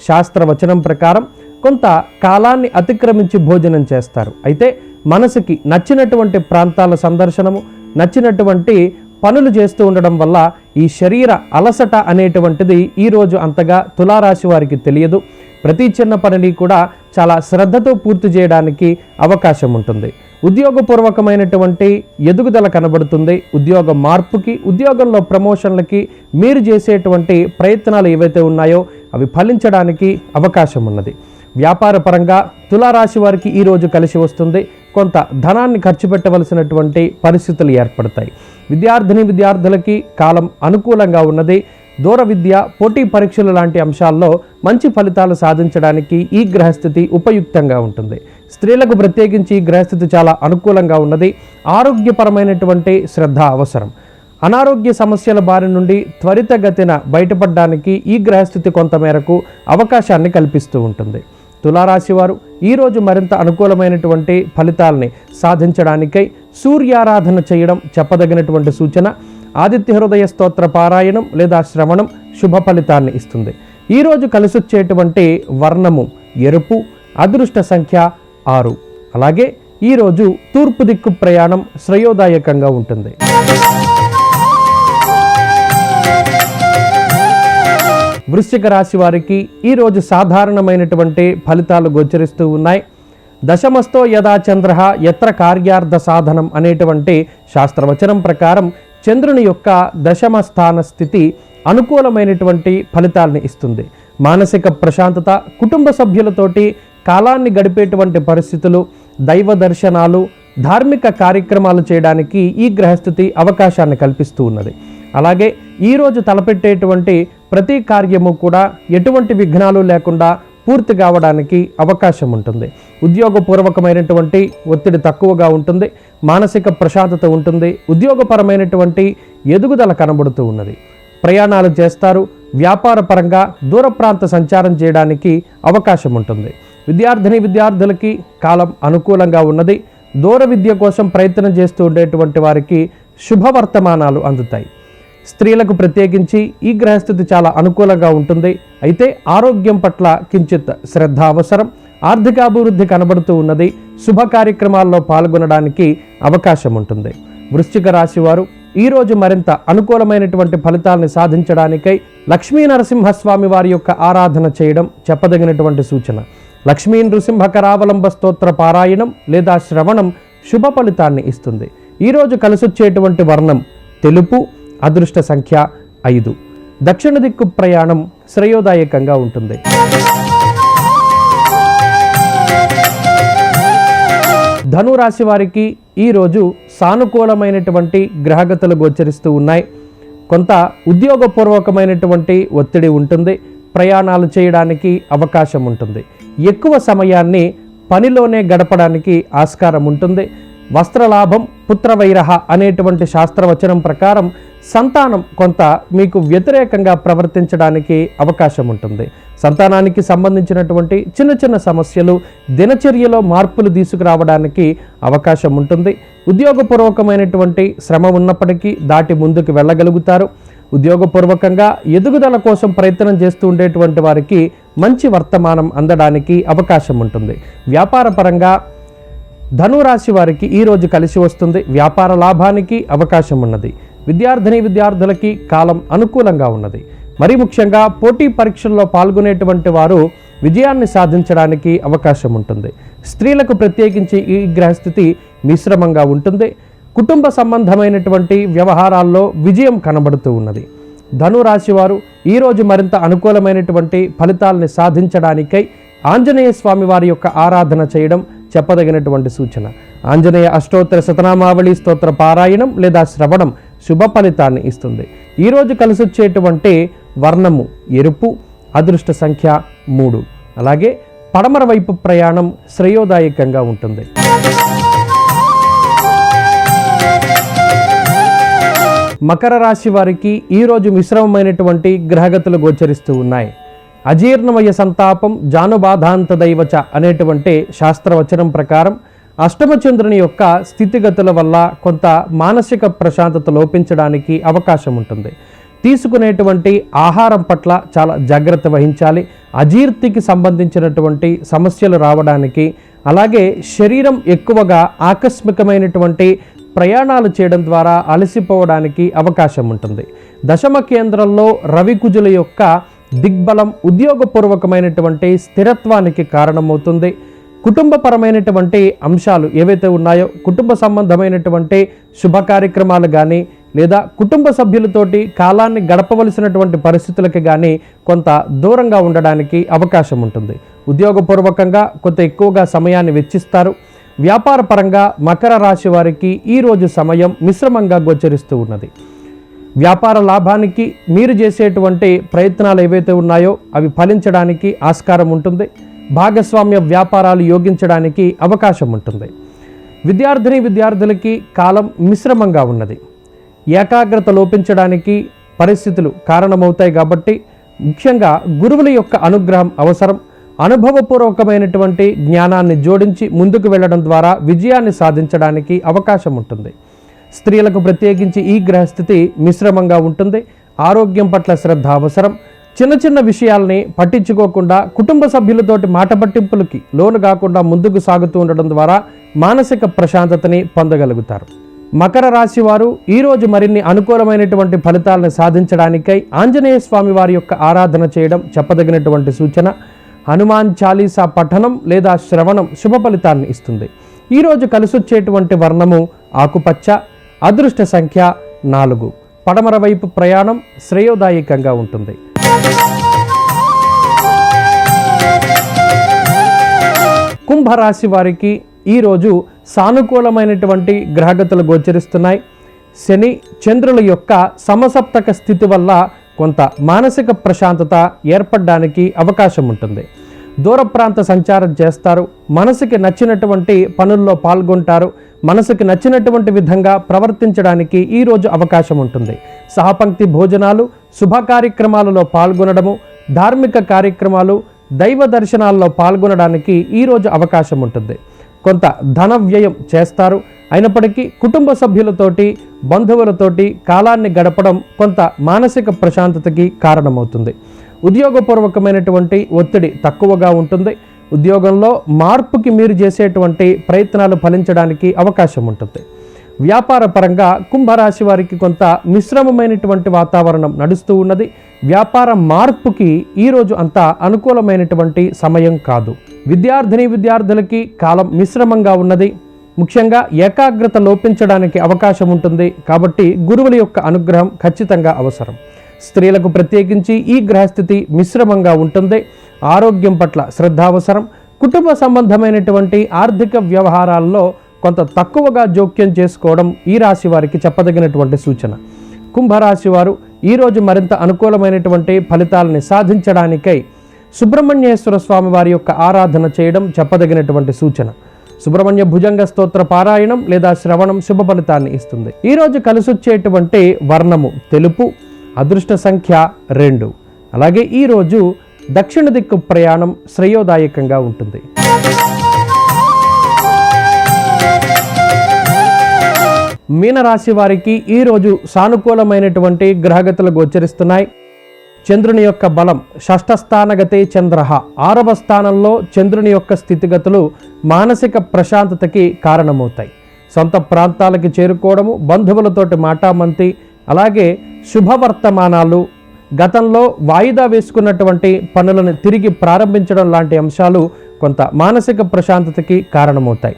శాస్త్రవచనం ప్రకారం కొంత కాలాన్ని అతిక్రమించి భోజనం చేస్తారు. అయితే మనసుకి నచ్చినటువంటి ప్రాంతాల సందర్శనము, నచ్చినటువంటి పనులు చేస్తూ ఉండడం వల్ల ఈ శరీర అలసట అనేటువంటిది ఈరోజు అంతగా తులారాశి వారికి తెలియదు. ప్రతి చిన్న పనిని కూడా చాలా శ్రద్ధతో పూర్తి చేయడానికి అవకాశం ఉంటుంది. ఉద్యోగపూర్వకమైనటువంటి ఎదుగుదల కనబడుతుంది. ఉద్యోగ మార్పుకి, ఉద్యోగంలో ప్రమోషన్లకి మీరు చేసేటువంటి ప్రయత్నాలు ఏవైతే ఉన్నాయో అవి ఫలించడానికి అవకాశం ఉన్నది. వ్యాపార పరంగా తులారాశి వారికి ఈరోజు కలిసి వస్తుంది. కొంత ధనాన్ని ఖర్చు పెట్టవలసినటువంటి పరిస్థితులు ఏర్పడతాయి. విద్యార్థులకి కాలం అనుకూలంగా ఉన్నది. దూర విద్య, పోటీ పరీక్షలు లాంటి అంశాల్లో మంచి ఫలితాలు సాధించడానికి ఈ గ్రహస్థితి ఉపయుక్తంగా ఉంటుంది. స్త్రీలకు ప్రత్యేకించి ఈ గ్రహస్థితి చాలా అనుకూలంగా ఉన్నది. ఆరోగ్యపరమైనటువంటి శ్రద్ధ అవసరం. అనారోగ్య సమస్యల బారి నుండి త్వరితగతిన బయటపడడానికి ఈ గ్రహస్థితి కొంతమేరకు అవకాశాన్ని కల్పిస్తూ ఉంటుంది. తులారాశి వారు ఈరోజు మరింత అనుకూలమైనటువంటి ఫలితాలని సాధించడానికై సూర్యారాధన చేయడం చెప్పదగినటువంటి సూచన. ఆదిత్య హృదయ స్తోత్ర పారాయణం లేదా శ్రవణం శుభ ఫలితాన్ని ఇస్తుంది. ఈరోజు కలిసొచ్చేటువంటి వర్ణము ఎరుపు, అదృష్ట సంఖ్య 6. అలాగే ఈరోజు తూర్పు దిక్కు ప్రయాణం శ్రేయోదాయకంగా ఉంటుంది. వృశ్చిక రాశి వారికి ఈరోజు సాధారణమైనటువంటి ఫలితాలు గోచరిస్తూ ఉన్నాయి. దశమస్తో యదా చంద్ర యత్ర కార్యార్థ సాధనం అనేటువంటి శాస్త్రవచనం ప్రకారం చంద్రుని యొక్క దశమ స్థాన స్థితి అనుకూలమైనటువంటి ఫలితాలని ఇస్తుంది. మానసిక ప్రశాంతత, కుటుంబ సభ్యులతోటి కాలాన్ని గడిపేటువంటి పరిస్థితులు, దైవ దర్శనాలు, ధార్మిక కార్యక్రమాలు చేయడానికి ఈ గ్రహస్థితి అవకాశాన్ని కల్పిస్తూ ఉన్నది. అలాగే ఈరోజు తలపెట్టేటువంటి ప్రతి కార్యము కూడా ఎటువంటి విఘ్నాలు లేకుండా పూర్తి కావడానికి అవకాశం ఉంటుంది. ఉద్యోగపూర్వకమైనటువంటి ఒత్తిడి తక్కువగా ఉంటుంది. మానసిక ప్రశాంతత ఉంటుంది. ఉద్యోగపరమైనటువంటి ఎదుగుదల కనబడుతూ ఉన్నది. ప్రయాణాలు చేస్తారు. వ్యాపార పరంగా దూర ప్రాంత సంచారం చేయడానికి అవకాశం ఉంటుంది. విద్యార్థులకి కాలం అనుకూలంగా ఉన్నది. దూర విద్య కోసం ప్రయత్నం చేస్తూ ఉండేటువంటి వారికి శుభవర్తమానాలు అందుతాయి. స్త్రీలకు ప్రత్యేకించి ఈ గ్రహస్థితి చాలా అనుకూలంగా ఉంటుంది. అయితే ఆరోగ్యం పట్ల కించిత్ శ్రద్ధ అవసరం. ఆర్థికాభివృద్ధి కనబడుతూ ఉన్నది. శుభ కార్యక్రమాల్లో పాల్గొనడానికి అవకాశం ఉంటుంది. వృశ్చిక రాశి వారు ఈరోజు మరింత అనుకూలమైనటువంటి ఫలితాలను సాధించడానికై లక్ష్మీ నరసింహస్వామి వారి యొక్క ఆరాధన చేయడం చెప్పదగినటువంటి సూచన. లక్ష్మీ నృసింహ కరావలంబ స్తోత్ర పారాయణం లేదా శ్రవణం శుభ ఫలితాన్ని ఇస్తుంది. ఈరోజు కలిసొచ్చేటువంటి వర్ణం తెలుపు, అదృష్ట సంఖ్య 5. దక్షిణ దిక్కు ప్రయాణం శ్రేయోదాయకంగా ఉంటుంది. ధనురాశి వారికి ఈరోజు సానుకూలమైనటువంటి గ్రహగతులు గోచరిస్తూ ఉన్నాయి. కొంత ఉద్యోగపూర్వకమైనటువంటి ఒత్తిడి ఉంటుంది. ప్రయాణాలు చేయడానికి అవకాశం ఉంటుంది. ఎక్కువ సమయాన్ని పనిలోనే గడపడానికి ఆస్కారం ఉంటుంది. వస్త్రలాభం, పుత్రవైరహ అనేటువంటి శాస్త్రవచనం ప్రకారం సంతానం కొంత మీకు వ్యతిరేకంగా ప్రవర్తించడానికి అవకాశం ఉంటుంది. సంతానానికి సంబంధించినటువంటి చిన్న చిన్న సమస్యలు, దినచర్యలో మార్పులు తీసుకురావడానికి అవకాశం ఉంటుంది. ఉద్యోగపూర్వకమైనటువంటి శ్రమ ఉన్నప్పటికీ దాటి ముందుకు వెళ్ళగలుగుతారు. ఉద్యోగపూర్వకంగా ఎదుగుదల కోసం ప్రయత్నం చేస్తూ ఉండేటువంటి వారికి మంచి వర్తమానం అందడానికి అవకాశం ఉంటుంది. వ్యాపార పరంగా ధనురాశి వారికి ఈరోజు కలిసి వస్తుంది. వ్యాపార లాభానికి అవకాశం ఉన్నది. విద్యార్థులకి కాలం అనుకూలంగా ఉన్నది. మరీ ముఖ్యంగా పోటీ పరీక్షల్లో పాల్గొనేటువంటి వారు విజయాన్ని సాధించడానికి అవకాశం ఉంటుంది. స్త్రీలకు ప్రత్యేకించి ఈ గ్రహస్థితి మిశ్రమంగా ఉంటుంది. కుటుంబ సంబంధమైనటువంటి వ్యవహారాల్లో విజయం కనబడుతూ ఉన్నది. ధనురాశి వారు ఈరోజు మరింత అనుకూలమైనటువంటి ఫలితాలని సాధించడానికై ఆంజనేయ స్వామి వారి యొక్క ఆరాధన చేయడం చెప్పదగినటువంటి సూచన. ఆంజనేయ అష్టోత్తర శతనామావళి స్తోత్ర పారాయణం లేదా శ్రవణం శుభ ఫలితాన్ని ఇస్తుంది. ఈరోజు కలిసొచ్చేటువంటి వర్ణము ఎరుపు, అదృష్ట సంఖ్య 3. అలాగే పడమర వైపు ప్రయాణం శ్రేయోదాయకంగా ఉంటుంది. మకర రాశి వారికి ఈరోజు మిశ్రమమైనటువంటి గ్రహగతులు గోచరిస్తూ ఉన్నాయి. అజీర్ణమయ సంతాపం జానుబాధాంత దైవచ అనేటువంటి శాస్త్రవచనం ప్రకారం అష్టమచంద్రుని యొక్క స్థితిగతుల వల్ల కొంత మానసిక ప్రశాంతత లోపించడానికి అవకాశం ఉంటుంది. తీసుకునేటువంటి ఆహారం పట్ల చాలా జాగ్రత్త వహించాలి. అజీర్తికి సంబంధించినటువంటి సమస్యలు రావడానికి, అలాగే శరీరం ఎక్కువగా ఆకస్మికమైనటువంటి ప్రయాణాలు చేయడం ద్వారా అలసిపోవడానికి అవకాశం ఉంటుంది. దశమ కేంద్రంలో రవికుజుల యొక్క దిగ్బలం ఉద్యోగపూర్వకమైనటువంటి స్థిరత్వానికి కారణమవుతుంది. కుటుంబపరమైనటువంటి అంశాలు ఏవైతే ఉన్నాయో, కుటుంబ సంబంధమైనటువంటి శుభ కార్యక్రమాలు కానీ లేదా కుటుంబ సభ్యులతోటి కాలాన్ని గడపవలసినటువంటి పరిస్థితులకి కానీ కొంత దూరంగా ఉండడానికి అవకాశం ఉంటుంది. ఉద్యోగపూర్వకంగా కొంత ఎక్కువగా సమయాన్ని వెచ్చిస్తారు. వ్యాపార పరంగా మకర రాశి వారికి ఈరోజు సమయం మిశ్రమంగా గోచరిస్తూ ఉన్నది. వ్యాపార లాభానికి మీరు చేసేటువంటి ప్రయత్నాలు ఏవైతే ఉన్నాయో అవి ఫలించడానికి ఆస్కారం ఉంటుంది. భాగస్వామ్య వ్యాపారాలు యోగించడానికి అవకాశం ఉంటుంది. విద్యార్థులకి కాలం మిశ్రమంగా ఉన్నది. ఏకాగ్రత లోపించడానికి పరిస్థితులు కారణమవుతాయి. కాబట్టి ముఖ్యంగా గురువుల యొక్క అనుగ్రహం అవసరం. అనుభవపూర్వకమైనటువంటి జ్ఞానాన్ని జోడించి ముందుకు వెళ్ళడం ద్వారా విజయాన్ని సాధించడానికి అవకాశం ఉంటుంది. స్త్రీలకు ప్రత్యేకించి ఈ గ్రహస్థితి మిశ్రమంగా ఉంటుంది. ఆరోగ్యం పట్ల శ్రద్ధ అవసరం. చిన్న చిన్న విషయాల్ని పట్టించుకోకుండా కుటుంబ సభ్యులతోటి మాట పట్టింపులకి లోను కాకుండా ముందుకు సాగుతూ ఉండడం ద్వారా మానసిక ప్రశాంతతని పొందగలుగుతారు. మకర రాశి వారు ఈరోజు మరిన్ని అనుకూలమైనటువంటి ఫలితాలను సాధించడానికై ఆంజనేయ స్వామి వారి యొక్క ఆరాధన చేయడం చెప్పదగినటువంటి సూచన. హనుమాన్ చాలీసా పఠనం లేదా శ్రవణం శుభ ఫలితాన్ని ఇస్తుంది. ఈరోజు కలిసొచ్చేటువంటి వర్ణము ఆకుపచ్చ, అదృష్ట సంఖ్య 4. పడమర వైపు ప్రయాణం శ్రేయోదాయకంగా ఉంటుంది. కుంభరాశి వారికి ఈరోజు సానుకూలమైనటువంటి గ్రహగతులు గోచరిస్తున్నాయి. శని చంద్రుల యొక్క సమసప్తక స్థితి వల్ల కొంత మానసిక ప్రశాంతత ఏర్పడడానికి అవకాశం ఉంటుంది. దూర ప్రాంత సంచారం చేస్తారు. మనసుకి నచ్చినటువంటి పనుల్లో పాల్గొంటారు. మనసుకి నచ్చినటువంటి విధంగా ప్రవర్తించడానికి ఈరోజు అవకాశం ఉంటుంది. సహపంక్తి భోజనాలు, శుభ కార్యక్రమాలలో పాల్గొనడము, ధార్మిక కార్యక్రమాలు, దైవ దర్శనాల్లో పాల్గొనడానికి ఈరోజు అవకాశం ఉంటుంది. కొంత ధన వ్యయం చేస్తారు. అయినప్పటికీ కుటుంబ సభ్యులతోటి, బంధువులతోటి కాలాన్ని గడపడం కొంత మానసిక ప్రశాంతతకి కారణమవుతుంది. ఉద్యోగపూర్వకమైనటువంటి ఒత్తిడి తక్కువగా ఉంటుంది. ఉద్యోగంలో మార్పుకి మీరు చేసేటువంటి ప్రయత్నాలు ఫలించడానికి అవకాశం ఉంటుంది. వ్యాపార పరంగా కుంభరాశి వారికి కొంత మిశ్రమమైనటువంటి వాతావరణం నడుస్తూ ఉన్నది. వ్యాపార మార్పుకి ఈరోజు అంత అనుకూలమైనటువంటి సమయం కాదు. విద్యార్థులకి కాలం మిశ్రమంగా ఉన్నది. ముఖ్యంగా ఏకాగ్రత లోపించడానికి అవకాశం ఉంటుంది. కాబట్టి గురువుల యొక్క అనుగ్రహం ఖచ్చితంగా అవసరం. స్త్రీలకు ప్రత్యేకించి ఈ గ్రహస్థితి మిశ్రమంగా ఉంటుంది. ఆరోగ్యం పట్ల శ్రద్ధ అవసరం. కుటుంబ సంబంధమైనటువంటి ఆర్థిక వ్యవహారాల్లో కొంత తక్కువగా జోక్యం చేసుకోవడం ఈ రాశి వారికి చెప్పదగినటువంటి సూచన. కుంభరాశి వారు ఈరోజు మరింత అనుకూలమైనటువంటి ఫలితాలని సాధించడానికై సుబ్రహ్మణ్యేశ్వర స్వామి వారి యొక్క ఆరాధన చేయడం చెప్పదగినటువంటి సూచన. సుబ్రహ్మణ్య భుజంగ స్తోత్ర పారాయణం లేదా శ్రవణం శుభ ఫలితాన్ని ఇస్తుంది. ఈరోజు కలిసొచ్చేటువంటి వర్ణము తెలుపు, అదృష్ట సంఖ్య 2. అలాగే ఈరోజు దక్షిణ దిక్కు ప్రయాణం శ్రేయోదాయకంగా ఉంటుంది. మీనరాశి వారికి ఈరోజు సానుకూలమైనటువంటి గ్రహగతులు గోచరిస్తున్నాయి. చంద్రుని యొక్క బలం షష్ఠస్థానగతే చంద్ర, 6వ స్థానంలో చంద్రుని యొక్క స్థితిగతులు మానసిక ప్రశాంతతకి కారణమవుతాయి. సొంత ప్రాంతాలకి చేరుకోవడము, బంధువులతోటి మాటామంతి, అలాగే శుభవర్తమానాలు, గతంలో వాయిదా వేసుకున్నటువంటి పనులను తిరిగి ప్రారంభించడం లాంటి అంశాలు కొంత మానసిక ప్రశాంతతకి కారణమవుతాయి.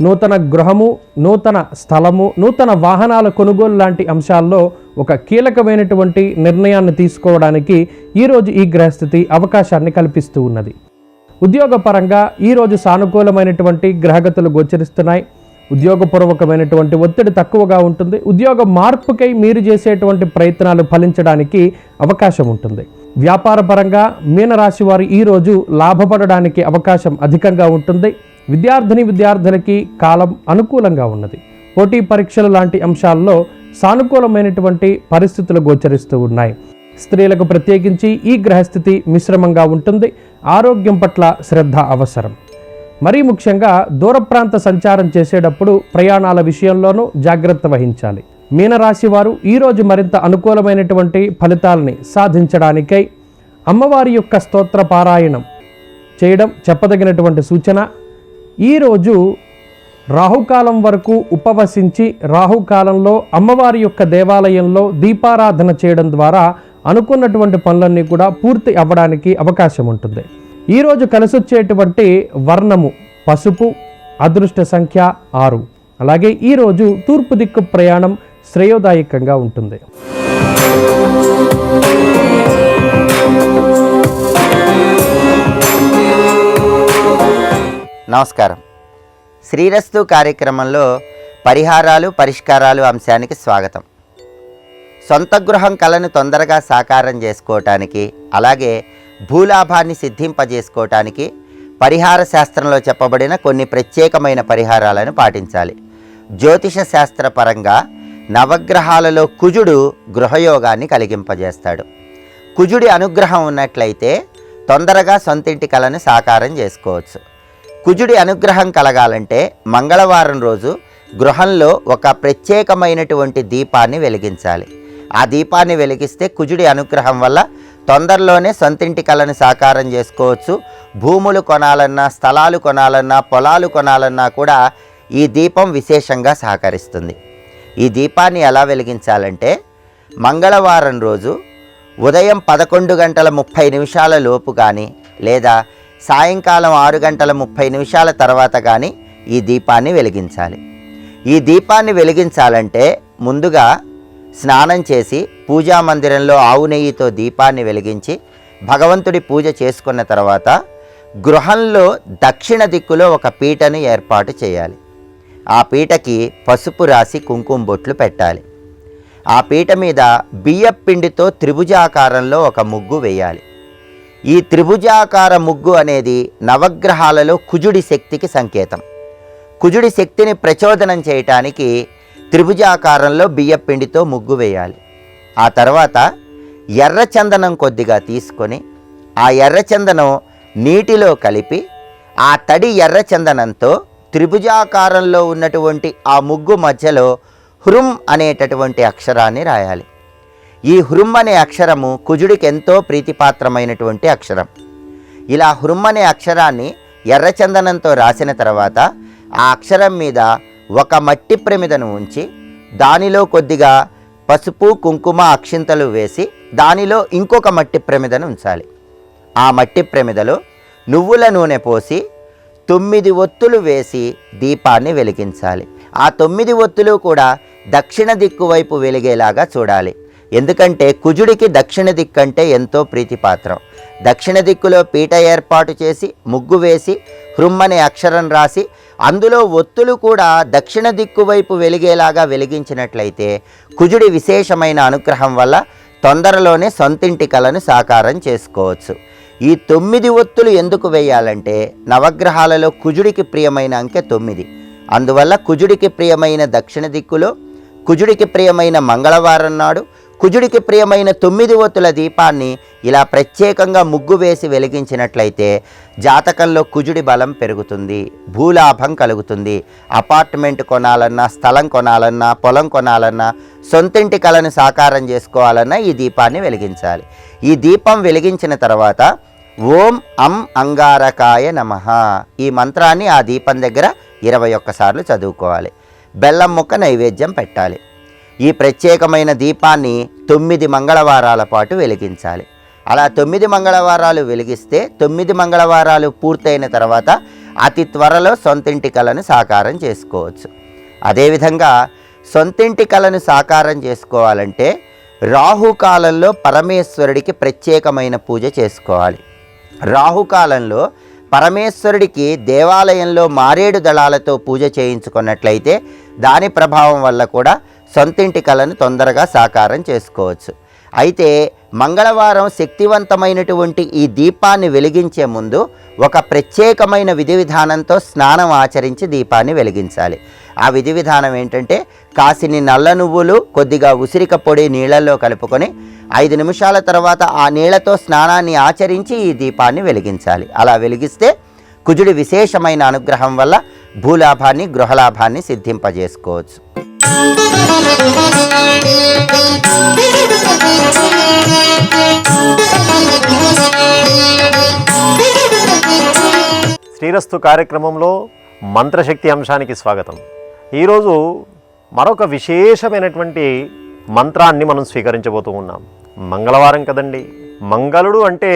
నూతన గృహము, నూతన స్థలము, నూతన వాహనాల కొనుగోలు లాంటి అంశాల్లో ఒక కీలకమైనటువంటి నిర్ణయాన్ని తీసుకోవడానికి ఈరోజు ఈ గ్రహస్థితి అవకాశాన్ని కల్పిస్తూ ఉన్నది. ఉద్యోగపరంగా ఈరోజు సానుకూలమైనటువంటి గ్రహగతులు గోచరిస్తున్నాయి. ఉద్యోగపూర్వకమైనటువంటి ఒత్తిడి తక్కువగా ఉంటుంది. ఉద్యోగ మార్పుకై మీరు చేసేటువంటి ప్రయత్నాలు ఫలించడానికి అవకాశం ఉంటుంది. వ్యాపార పరంగా మీనరాశి వారు ఈరోజు లాభపడడానికి అవకాశం అధికంగా ఉంటుంది. విద్యార్థులకి కాలం అనుకూలంగా ఉన్నది. పోటీ పరీక్షలు లాంటి అంశాల్లో సానుకూలమైనటువంటి పరిస్థితులు గోచరిస్తూ ఉన్నాయి. స్త్రీలకు ప్రత్యేకించి ఈ గ్రహస్థితి మిశ్రమంగా ఉంటుంది. ఆరోగ్యం పట్ల శ్రద్ధ అవసరం. మరీ ముఖ్యంగా దూర ప్రాంత సంచారం చేసేటప్పుడు ప్రయాణాల విషయంలోనూ జాగ్రత్త వహించాలి. మీనరాశి వారు ఈరోజు మరింత అనుకూలమైనటువంటి ఫలితాలని సాధించడానికై అమ్మవారి యొక్క స్తోత్ర పారాయణం చేయడం చెప్పదగినటువంటి సూచన. ఈరోజు రాహుకాలం వరకు ఉపవసించి రాహుకాలంలో అమ్మవారి యొక్క దేవాలయంలో దీపారాధన చేయడం ద్వారా అనుకున్నటువంటి పనులన్నీ కూడా పూర్తి అవ్వడానికి అవకాశం ఉంటుంది. ఈరోజు కలిసొచ్చేటువంటి వర్ణము పసుపు, అదృష్ట సంఖ్య 6. అలాగే ఈరోజు తూర్పు దిక్కు ప్రయాణం శ్రేయోదాయకంగా ఉంటుంది.
నమస్కారం. శ్రీరస్తు కార్యక్రమంలో పరిహారాలు పరిష్కారాలు అంశానికి స్వాగతం. సొంత గృహం కలను తొందరగా సాకారం చేసుకోవటానికి, అలాగే భూలాభాన్ని సిద్ధింపజేసుకోవటానికి పరిహార శాస్త్రంలో చెప్పబడిన కొన్ని ప్రత్యేకమైన పరిహారాలను పాటించాలి. జ్యోతిష శాస్త్రపరంగా నవగ్రహాలలో కుజుడు గృహయోగాన్ని కలిగింపజేస్తాడు. కుజుడి అనుగ్రహం ఉన్నట్లయితే తొందరగా సొంతింటి కలను సాకారం చేసుకోవచ్చు. కుజుడి అనుగ్రహం కలగాలంటే మంగళవారం రోజు గృహంలో ఒక ప్రత్యేకమైనటువంటి దీపాన్ని వెలిగించాలి. ఆ దీపాన్ని వెలిగిస్తే కుజుడి అనుగ్రహం వల్ల తొందరలోనే సొంతింటి కలను సాకారం చేసుకోవచ్చు. భూములు కొనాలన్నా, స్థలాలు కొనాలన్నా, పొలాలు కొనాలన్నా కూడా ఈ దీపం విశేషంగా సహకరిస్తుంది. ఈ దీపాన్ని ఎలా వెలిగించాలంటే మంగళవారం రోజు ఉదయం 11:30 లోపు కానీ లేదా సాయంకాలం 6:30 తర్వాత కానీ ఈ దీపాన్ని వెలిగించాలి. ఈ దీపాన్ని వెలిగించాలంటే ముందుగా స్నానం చేసి పూజా మందిరంలో ఆవు నెయ్యితో దీపాన్ని వెలిగించి భగవంతుడి పూజ చేసుకున్న తర్వాత గృహంలో దక్షిణ దిక్కులో ఒక పీటను ఏర్పాటు చేయాలి. ఆ పీటకి పసుపు రాసి కుంకుమ బొట్లు పెట్టాలి. ఆ పీట మీద బియ్యపిండితో త్రిభుజాకారంలో ఒక ముగ్గు వేయాలి. ఈ త్రిభుజాకార ముగ్గు అనేది నవగ్రహాలలో కుజుడి శక్తికి సంకేతం. కుజుడి శక్తిని ప్రచోదనం చేయటానికి త్రిభుజాకారంలో బియ్యపిండితో ముగ్గు వేయాలి. ఆ తర్వాత ఎర్రచందనం కొద్దిగా తీసుకొని ఆ ఎర్రచందనం నీటిలో కలిపి ఆ తడి ఎర్రచందనంతో త్రిభుజాకారంలో ఉన్నటువంటి ఆ ముగ్గు మధ్యలో హృం అనేటటువంటి అక్షరాన్ని రాయాలి. ఈ హృం అనే అక్షరము కుజుడికి ఎంతో ప్రీతిపాత్రమైనటువంటి అక్షరం. ఇలా హృం అనే అక్షరాన్ని ఎర్రచందనంతో రాసిన తర్వాత ఆ అక్షరం మీద ఒక మట్టి ప్రమిదను ఉంచి దానిలో కొద్దిగా పసుపు కుంకుమ అక్షింతలు వేసి దానిలో ఇంకొక మట్టి ప్రమిదను ఉంచాలి. ఆ మట్టి ప్రమిదలో నువ్వుల నూనె పోసి 9 ఒత్తులు వేసి దీపాన్ని వెలిగించాలి. ఆ 9 ఒత్తులు కూడా దక్షిణ దిక్కు వైపు వెలిగేలాగా చూడాలి. ఎందుకంటే కుజుడికి దక్షిణ దిక్కు అంటే ఎంతో ప్రీతిపాత్రం. దక్షిణ దిక్కులో పీట ఏర్పాటు చేసి ముగ్గు వేసి హృమ్ అనే అక్షరం రాసి అందులో ఒత్తులు కూడా దక్షిణ దిక్కు వైపు వెలిగేలాగా వెలిగించినట్లయితే కుజుడి విశేషమైన అనుగ్రహం వల్ల తొందరలోనే సొంతింటి కలను సాకారం చేసుకోవచ్చు. ఈ 9 ఒత్తులు ఎందుకు వేయాలంటే నవగ్రహాలలో కుజుడికి ప్రియమైన అంకె 9. అందువల్ల కుజుడికి ప్రియమైన దక్షిణ దిక్కులో, కుజుడికి ప్రియమైన మంగళవారం నాడు, కుజుడికి ప్రియమైన 9 ఒత్తుల దీపాన్ని ఇలా ప్రత్యేకంగా ముగ్గు వేసి వెలిగించినట్లయితే జాతకంలో కుజుడి బలం పెరుగుతుంది, భూలాభం కలుగుతుంది. అపార్ట్మెంట్ కొనాలన్నా, స్థలం కొనాలన్నా, పొలం కొనాలన్నా, సొంతింటి కలను సాకారం చేసుకోవాలన్నా ఈ దీపాన్ని వెలిగించాలి. ఈ దీపం వెలిగించిన తర్వాత ఓం అం అంగారకాయ నమః ఈ మంత్రాన్ని ఆ దీపం దగ్గర 21 సార్లు చదువుకోవాలి. బెల్లం ముక్క నైవేద్యం పెట్టాలి. ఈ ప్రత్యేకమైన దీపాన్ని 9 మంగళవారాల పాటు వెలిగించాలి. అలా 9 మంగళవారాలు వెలిగిస్తే 9 మంగళవారాలు పూర్తయిన తర్వాత అతి త్వరలో సొంతింటి కలను సాకారం చేసుకోవచ్చు. అదేవిధంగా సొంతింటి కలను సాకారం చేసుకోవాలంటే రాహుకాలంలో పరమేశ్వరుడికి ప్రత్యేకమైన పూజ చేసుకోవాలి. రాహుకాలంలో పరమేశ్వరుడికి దేవాలయంలో మారేడు దళాలతో పూజ చేయించుకున్నట్లయితే దాని ప్రభావం వల్ల కూడా సొంతింటి కలను తొందరగా సాకారం చేసుకోవచ్చు. అయితే మంగళవారం శక్తివంతమైనటువంటి ఈ దీపాన్ని వెలిగించే ముందు ఒక ప్రత్యేకమైన విధి విధానంతో స్నానం ఆచరించి దీపాన్ని వెలిగించాలి. ఆ విధి విధానం ఏంటంటే కాసిని నల్ల నువ్వులు కొద్దిగా ఉసిరిక పొడి నీళ్ళల్లో కలుపుకొని 5 నిమిషాల తర్వాత ఆ నీళ్లతో స్నానాన్ని ఆచరించి ఈ దీపాన్ని వెలిగించాలి. అలా వెలిగిస్తే కుజుడి విశేషమైన అనుగ్రహం వల్ల భూలాభాన్ని, గృహలాభాన్ని సిద్ధింపజేసుకోవచ్చు.
శ్రీరస్తు కార్యక్రమంలో మంత్రశక్తి అంశానికి స్వాగతం. ఈరోజు మరొక విశేషమైనటువంటి మంత్రాన్ని మనం స్వీకరించబోతూ ఉన్నాం. మంగళవారం కదండి. మంగళుడు అంటే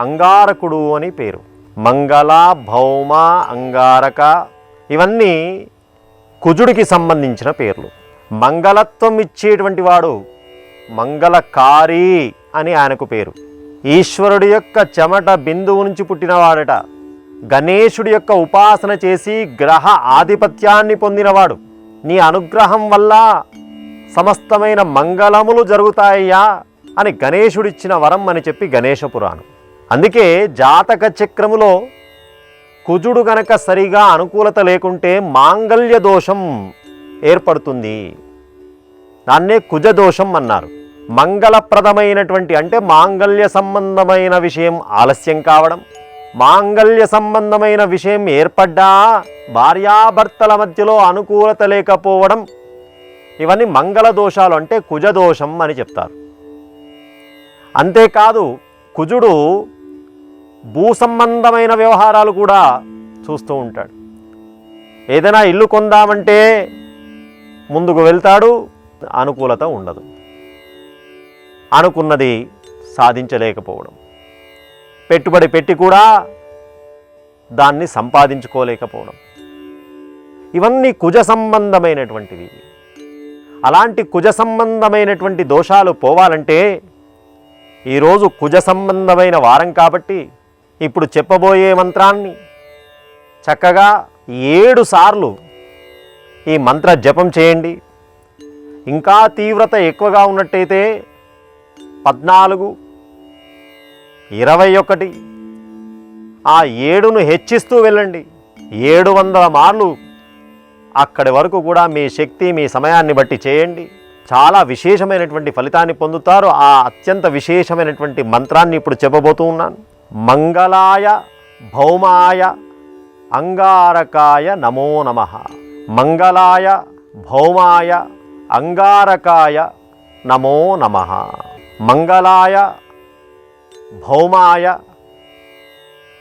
అంగారకుడు అని పేరు. మంగళ, భౌమ, అంగారక ఇవన్నీ కుజుడికి సంబంధించిన పేర్లు. మంగళత్వం ఇచ్చేటువంటి వాడు మంగళకారి అని ఆయనకు పేరు. ఈశ్వరుడి యొక్క చెమట బిందువు నుంచి పుట్టినవాడట. గణేశుడి యొక్క ఉపాసన చేసి గ్రహ ఆధిపత్యాన్ని పొందినవాడు. నీ అనుగ్రహం వల్ల సమస్తమైన మంగళములు జరుగుతాయ్యా అని గణేశుడిచ్చిన వరం అని చెప్పి గణేశ పురాణం. అందుకే జాతక చక్రములో కుజుడు గనక సరిగా అనుకూలత లేకుంటే మాంగళ్య దోషం ఏర్పడుతుంది. దాన్నే కుజదోషం అన్నారు. మంగళప్రదమైనటువంటి అంటే మాంగళ్య సంబంధమైన విషయం ఆలస్యం కావడం, మాంగళ్య సంబంధమైన విషయం ఏర్పడ్డా భార్యాభర్తల మధ్యలో అనుకూలత లేకపోవడం, ఇవన్నీ మంగళ దోషాలు అంటే కుజదోషం అని చెప్తారు. అంతేకాదు కుజుడు భూ సంబంధమైన వ్యవహారాలు కూడా చూస్తూ ఉంటాడు. ఏదైనా ఇల్లు కొందామంటే ముందుకు వెళ్తాడు, అనుకూలత ఉండదు. అనుకున్నది సాధించలేకపోవడం, పెట్టుబడి పెట్టి కూడా దాన్ని సంపాదించుకోలేకపోవడం, ఇవన్నీ కుజ సంబంధమైనటువంటివి. అలాంటి కుజ సంబంధమైనటువంటి దోషాలు పోవాలంటే ఈరోజు కుజ సంబంధమైన వారం కాబట్టి ఇప్పుడు చెప్పబోయే మంత్రాన్ని చక్కగా 7 సార్లు ఈ మంత్ర జపం చేయండి. ఇంకా తీవ్రత ఎక్కువగా ఉన్నట్టయితే 14, 21 ఆ 7ను హెచ్చిస్తూ వెళ్ళండి. 700 మార్లు అక్కడి వరకు కూడా మీ శక్తి, మీ సమయాన్ని బట్టి చేయండి. చాలా విశేషమైనటువంటి ఫలితాన్ని పొందుతారు. ఆ అత్యంత విశేషమైనటువంటి మంత్రాన్ని ఇప్పుడు చెప్పబోతూ ఉన్నాను. మంగళాయ భౌమాయ అంగారకాయ నమో నమః. మంగళాయ భౌమాయ అంగారకాయ నమో నమః. మంగళాయ భౌమాయ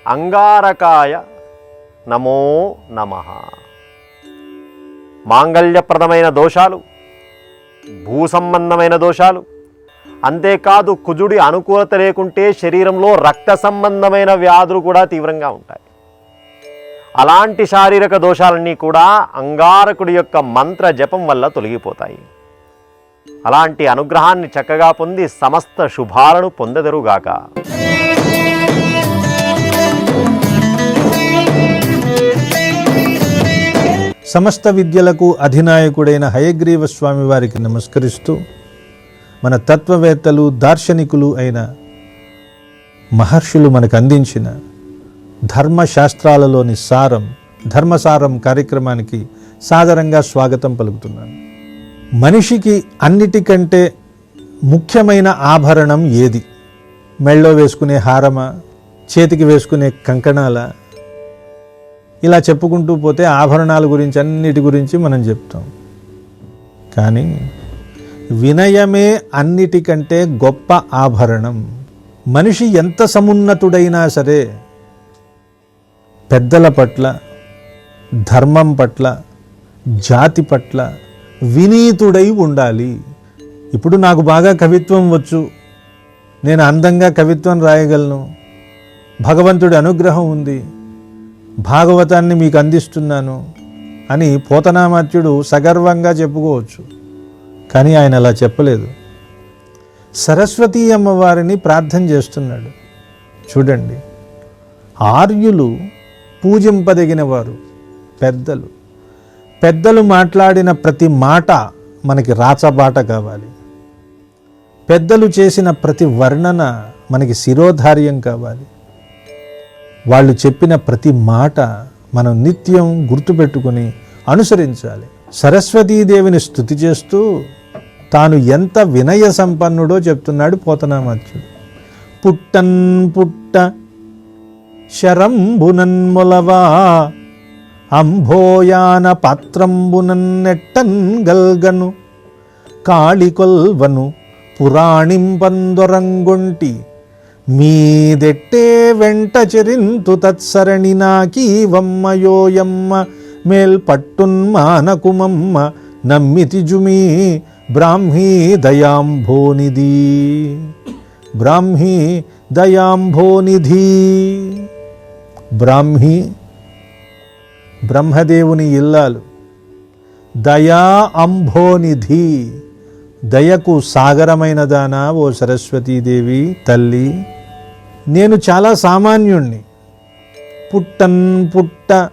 అంగారకాయ నమో నమః. మాంగళ్యప్రదమైన దోషాలు, భూ సంబంధమైన దోషాలు, అంతేకాదు కుజుడి అనుకూలత లేకుంటే శరీరంలో రక్త సంబంధమైన వ్యాధులు కూడా తీవ్రంగా ఉంటాయి. అలాంటి శారీరక దోషాలన్నీ కూడా అంగారకుడి యొక్క మంత్ర జపం వల్ల తొలగిపోతాయి. అలాంటి అనుగ్రహాన్ని చక్కగా పొంది సమస్త శుభాలను పొందెదరుగాక.
సమస్త విద్యలకు అధినాయకుడైన హయగ్రీవ స్వామి వారికి నమస్కరిస్తూ, మన తత్వవేత్తలు దార్శనికులు అయిన మహర్షులు మనకు అందించిన ధర్మశాస్త్రాలలోని సారం, ధర్మసారం కార్యక్రమానికి సాదరంగా స్వాగతం పలుకుతున్నాను. మనిషికి అన్నిటికంటే ముఖ్యమైన ఆభరణం ఏది? మెళ్ళో వేసుకునే హారమా, చేతికి వేసుకునే కంకణాల? ఇలా చెప్పుకుంటూ పోతే ఆభరణాల గురించి అన్నిటి గురించి మనం చెప్తాం. కానీ వినయమే అన్నిటికంటే గొప్ప ఆభరణం. మనిషి ఎంత సమున్నతుడైనా సరే పెద్దల పట్ల, ధర్మం పట్ల, జాతి పట్ల వినీతుడై ఉండాలి. ఇప్పుడు నాకు బాగా కవిత్వం వచ్చు, నేను అందంగా కవిత్వం రాయగలను, భగవంతుడి అనుగ్రహం ఉంది, భాగవతాన్ని మీకు అందిస్తున్నాను అని పోతనామాత్యుడు సగర్వంగా చెప్పుకోవచ్చు. కానీ ఆయన అలా చెప్పలేదు. సరస్వతీ అమ్మవారిని ప్రార్థన చేస్తున్నాడు. చూడండి, ఆర్యులు పూజింపదగిన వారు పెద్దలు. పెద్దలు మాట్లాడిన ప్రతి మాట మనకి రాచబాట కావాలి. పెద్దలు చేసిన ప్రతి వర్ణన మనకి శిరోధార్యం కావాలి. వాళ్ళు చెప్పిన ప్రతి మాట మనం నిత్యం గుర్తుపెట్టుకుని అనుసరించాలి. సరస్వతీదేవిని స్తుతి చేస్తూ తాను ఎంత వినయ సంపన్నుడో చెప్తున్నాడు పోతనామాత్యుడు. పుట్టన్ పుట్ట శరంబునన్మొలవా అంభోయాన పాత్రంబునన్నెట్టన్ గల్గను కాళికొల్వను పురాణింపందొరంగొంటి మీదెట్టే వెంట చెరింతు తత్సరణి నాకీవమ్మయోయమ్మ మేల్పట్టున్మానకుమమ్మ నమ్మితి జుమీ బ్రాహ్మీ దయాంభోనిధి. బ్రాహ్మీ దయాంభోనిధి. బ్రాహ్మీ బ్రహ్మదేవుని ఇల్లాలు, దయా అంభోనిధి, దయకు సాగరమైన దానా ఓ సరస్వతీదేవి తల్లి. నేను చాలా సామాన్యుణ్ణి. పుట్టన్ పుట్ట,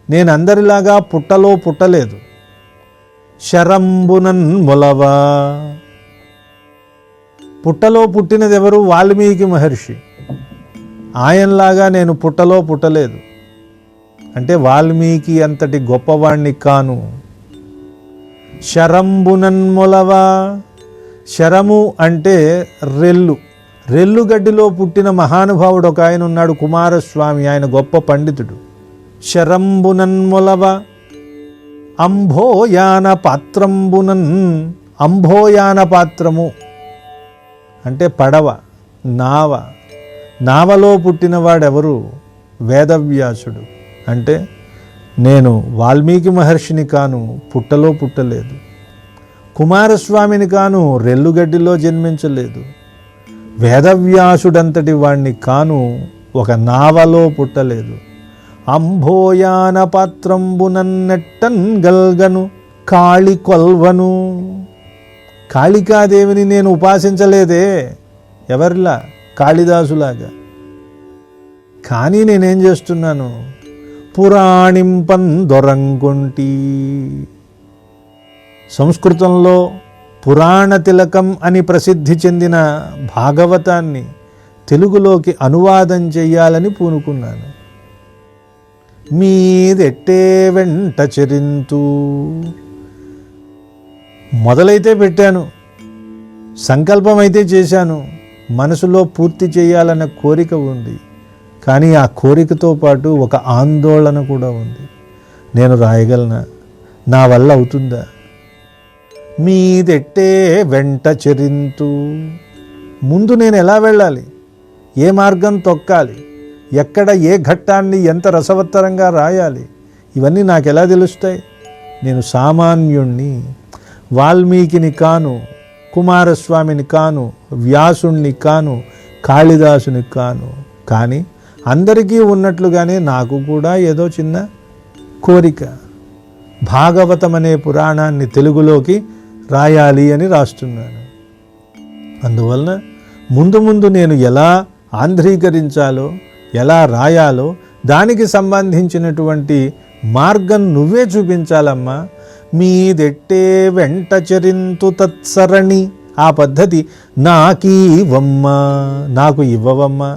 నేను అందరిలాగా పుట్టలో పుట్టలేదు. శరంబునన్ మొలవా, పుట్టలో పుట్టినది ఎవరు? వాల్మీకి మహర్షి. ఆయనలాగా నేను పుట్టలో పుట్టలేదు. అంటే వాల్మీకి అంతటి గొప్పవాణ్ణి కాను. శరంబునన్మొలవా, శరము అంటే రెల్లు. రెల్లుగడ్డిలో పుట్టిన మహానుభావుడు ఒక ఆయన ఉన్నాడు, కుమారస్వామి. ఆయన గొప్ప పండితుడు. శరంబునన్మొలవ అంభోయాన పాత్రంబునన్, అంభోయాన పాత్రము అంటే పడవ, నావ. నావలో పుట్టినవాడెవరు? వేదవ్యాసుడు. అంటే నేను వాల్మీకి మహర్షిని కాను, పుట్టలో పుట్టలేదు. కుమారస్వామిని కాను, రెల్లుగడ్డిలో జన్మించలేదు. వేదవ్యాసుడంతటి వాణ్ణి కాను, ఒక నావలో పుట్టలేదు. అంభోయాన పాత్రంబునన్నెట్టన్ గల్గను కాళి కొల్వను. కాళికాదేవిని నేను ఉపాసించలేదే, ఎవరిలా? కాళిదాసులాగా. కానీ నేనేం చేస్తున్నాను? పురాణింపన్ దొరంగొంటి. సంస్కృతంలో పురాణ తిలకం అని ప్రసిద్ధి చెందిన భాగవతాన్ని తెలుగులోకి అనువాదం చెయ్యాలని పూనుకున్నాను. మీదెట్టే వెంట చెరింతు. మొదలైతే పెట్టాను, సంకల్పం అయితే చేశాను, మనసులో పూర్తి చేయాలన్న కోరిక ఉంది. కానీ ఆ కోరికతో పాటు ఒక ఆందోళన కూడా ఉంది. నేను రాయగలనా? నా వల్ల అవుతుందా? మీదెట్టే వెంట చెరింతు. ముందు నేను ఎలా వెళ్ళాలి? ఏ మార్గం తొక్కాలి? ఎక్కడ ఏ ఘట్టాన్ని ఎంత రసవత్తరంగా రాయాలి? ఇవన్నీ నాకు ఎలా తెలుస్తాయి? నేను సామాన్యుణ్ణి. వాల్మీకిని కాను, కుమారస్వామిని కాను, వ్యాసుణ్ణి కాను, కాళిదాసుని కాను. కానీ అందరికీ ఉన్నట్లుగానే నాకు కూడా ఏదో చిన్న కోరిక, భాగవతం అనే పురాణాన్ని తెలుగులోకి రాయాలి అని రాస్తున్నాను. అందువలన ముందు ముందు నేను ఎలా ఆంధ్రీకరించాలో, ఎలా రాయాలో దానికి సంబంధించినటువంటి మార్గం నువ్వే చూపించాలమ్మా. మీదెట్టే వెంట చరింతు తత్సరణి, ఆ పద్ధతి నాకీవమ్మా, నాకు ఇవ్వవమ్మా.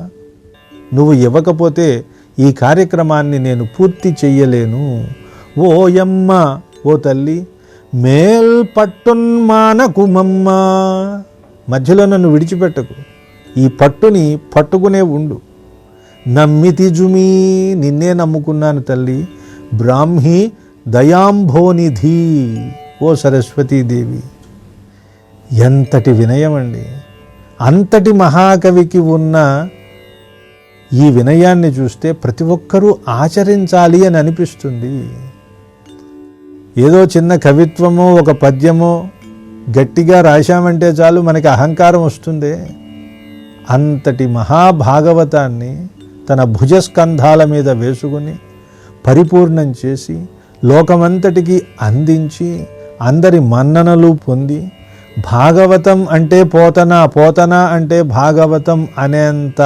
నువ్వు ఇవ్వకపోతే ఈ కార్యక్రమాన్ని నేను పూర్తి చెయ్యలేను. ఓయమ్మ, ఓ తల్లి, మేల్ పట్టున్మానకుమమ్మ, మధ్యలో నన్ను విడిచిపెట్టకు, ఈ పట్టుని పట్టుకునే ఉండు. నమ్మితి జుమీ, నిన్నే నమ్ముకున్నాను తల్లి. బ్రాహ్మీ దయాంభోనిధి, ఓ సరస్వతీదేవి. ఎంతటి వినయమండి! అంతటి మహాకవికి ఉన్న ఈ వినయాన్ని చూస్తే ప్రతి ఒక్కరూ ఆచరించాలి అని అనిపిస్తుంది. ఏదో చిన్న కవిత్వమో ఒక పద్యమో గట్టిగా రాశామంటే చాలు మనకి అహంకారం వస్తుందే. అంతటి మహాభాగవతాన్ని తన భుజస్కంధాల మీద వేసుకుని పరిపూర్ణం చేసి లోకమంతటికి అందించి అందరి మన్ననలు పొంది, భాగవతం అంటే పోతన, పోతన అంటే భాగవతం అనేంత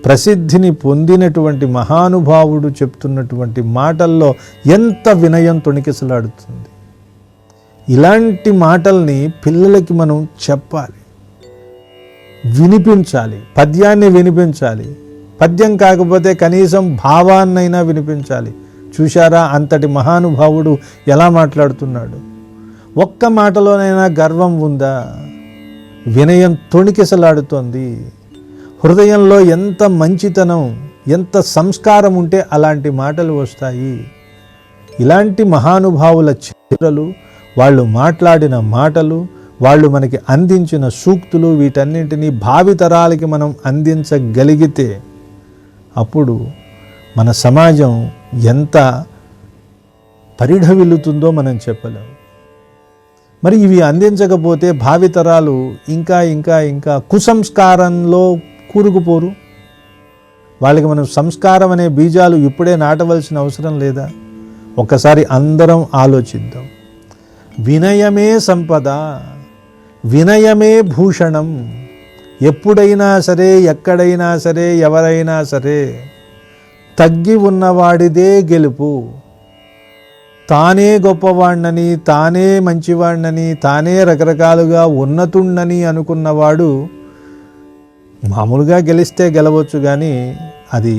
ప్రసిద్ధిని పొందినటువంటి మహానుభావుడు చెప్తున్నటువంటి మాటల్లో ఎంత వినయం తొణికిసలాడుతుంది. ఇలాంటి మాటల్ని పిల్లలకి మనం చెప్పాలి, వినిపించాలి. పద్యాన్ని వినిపించాలి, పద్యం కాకపోతే కనీసం భావాన్నైనా వినిపించాలి. చూశారా అంతటి మహానుభావుడు ఎలా మాట్లాడుతున్నాడు? ఒక్క మాటలోనైనా గర్వం ఉందా? వినయం తొణికిసలాడుతోంది. హృదయంలో ఎంత మంచితనం, ఎంత సంస్కారం ఉంటే అలాంటి మాటలు వస్తాయి. ఇలాంటి మహానుభావుల చరిత్రలు, వాళ్ళు మాట్లాడిన మాటలు, వాళ్ళు మనకి అందించిన సూక్తులు, వీటన్నింటినీ భావితరాలకి మనం అందించగలిగితే అప్పుడు మన సమాజం ఎంత పరిఢవిల్లుతుందో మనం చెప్పలేం. మరి ఇవి అందించకపోతే భావితరాలు ఇంకా ఇంకా ఇంకా కుసంస్కారంలో కూరుకుపోరు. వాళ్ళకి మనం సంస్కారం అనే బీజాలు ఇప్పుడే నాటవలసిన అవసరం లేదా? ఒక్కసారి అందరం ఆలోచిద్దాం. వినయమే సంపద, వినయమే భూషణం. ఎప్పుడైనా సరే, ఎక్కడైనా సరే, ఎవరైనా సరే తగ్గి ఉన్నవాడిదే గెలుపు. తానే గొప్పవాణ్ణని, తానే మంచివాణ్ణని, తానే రకరకాలుగా ఉన్నతుండని అనుకున్నవాడు మామూలుగా గెలిస్తే గెలవచ్చు, కానీ అది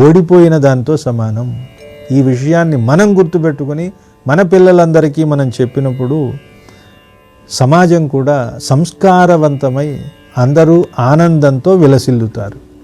ఓడిపోయిన దాంతో సమానం. ఈ విషయాన్ని మనం గుర్తుపెట్టుకుని మన పిల్లలందరికీ మనం చెప్పినప్పుడు సమాజం కూడా సంస్కారవంతమై అందరూ ఆనందంతో విలసిల్లుతారు.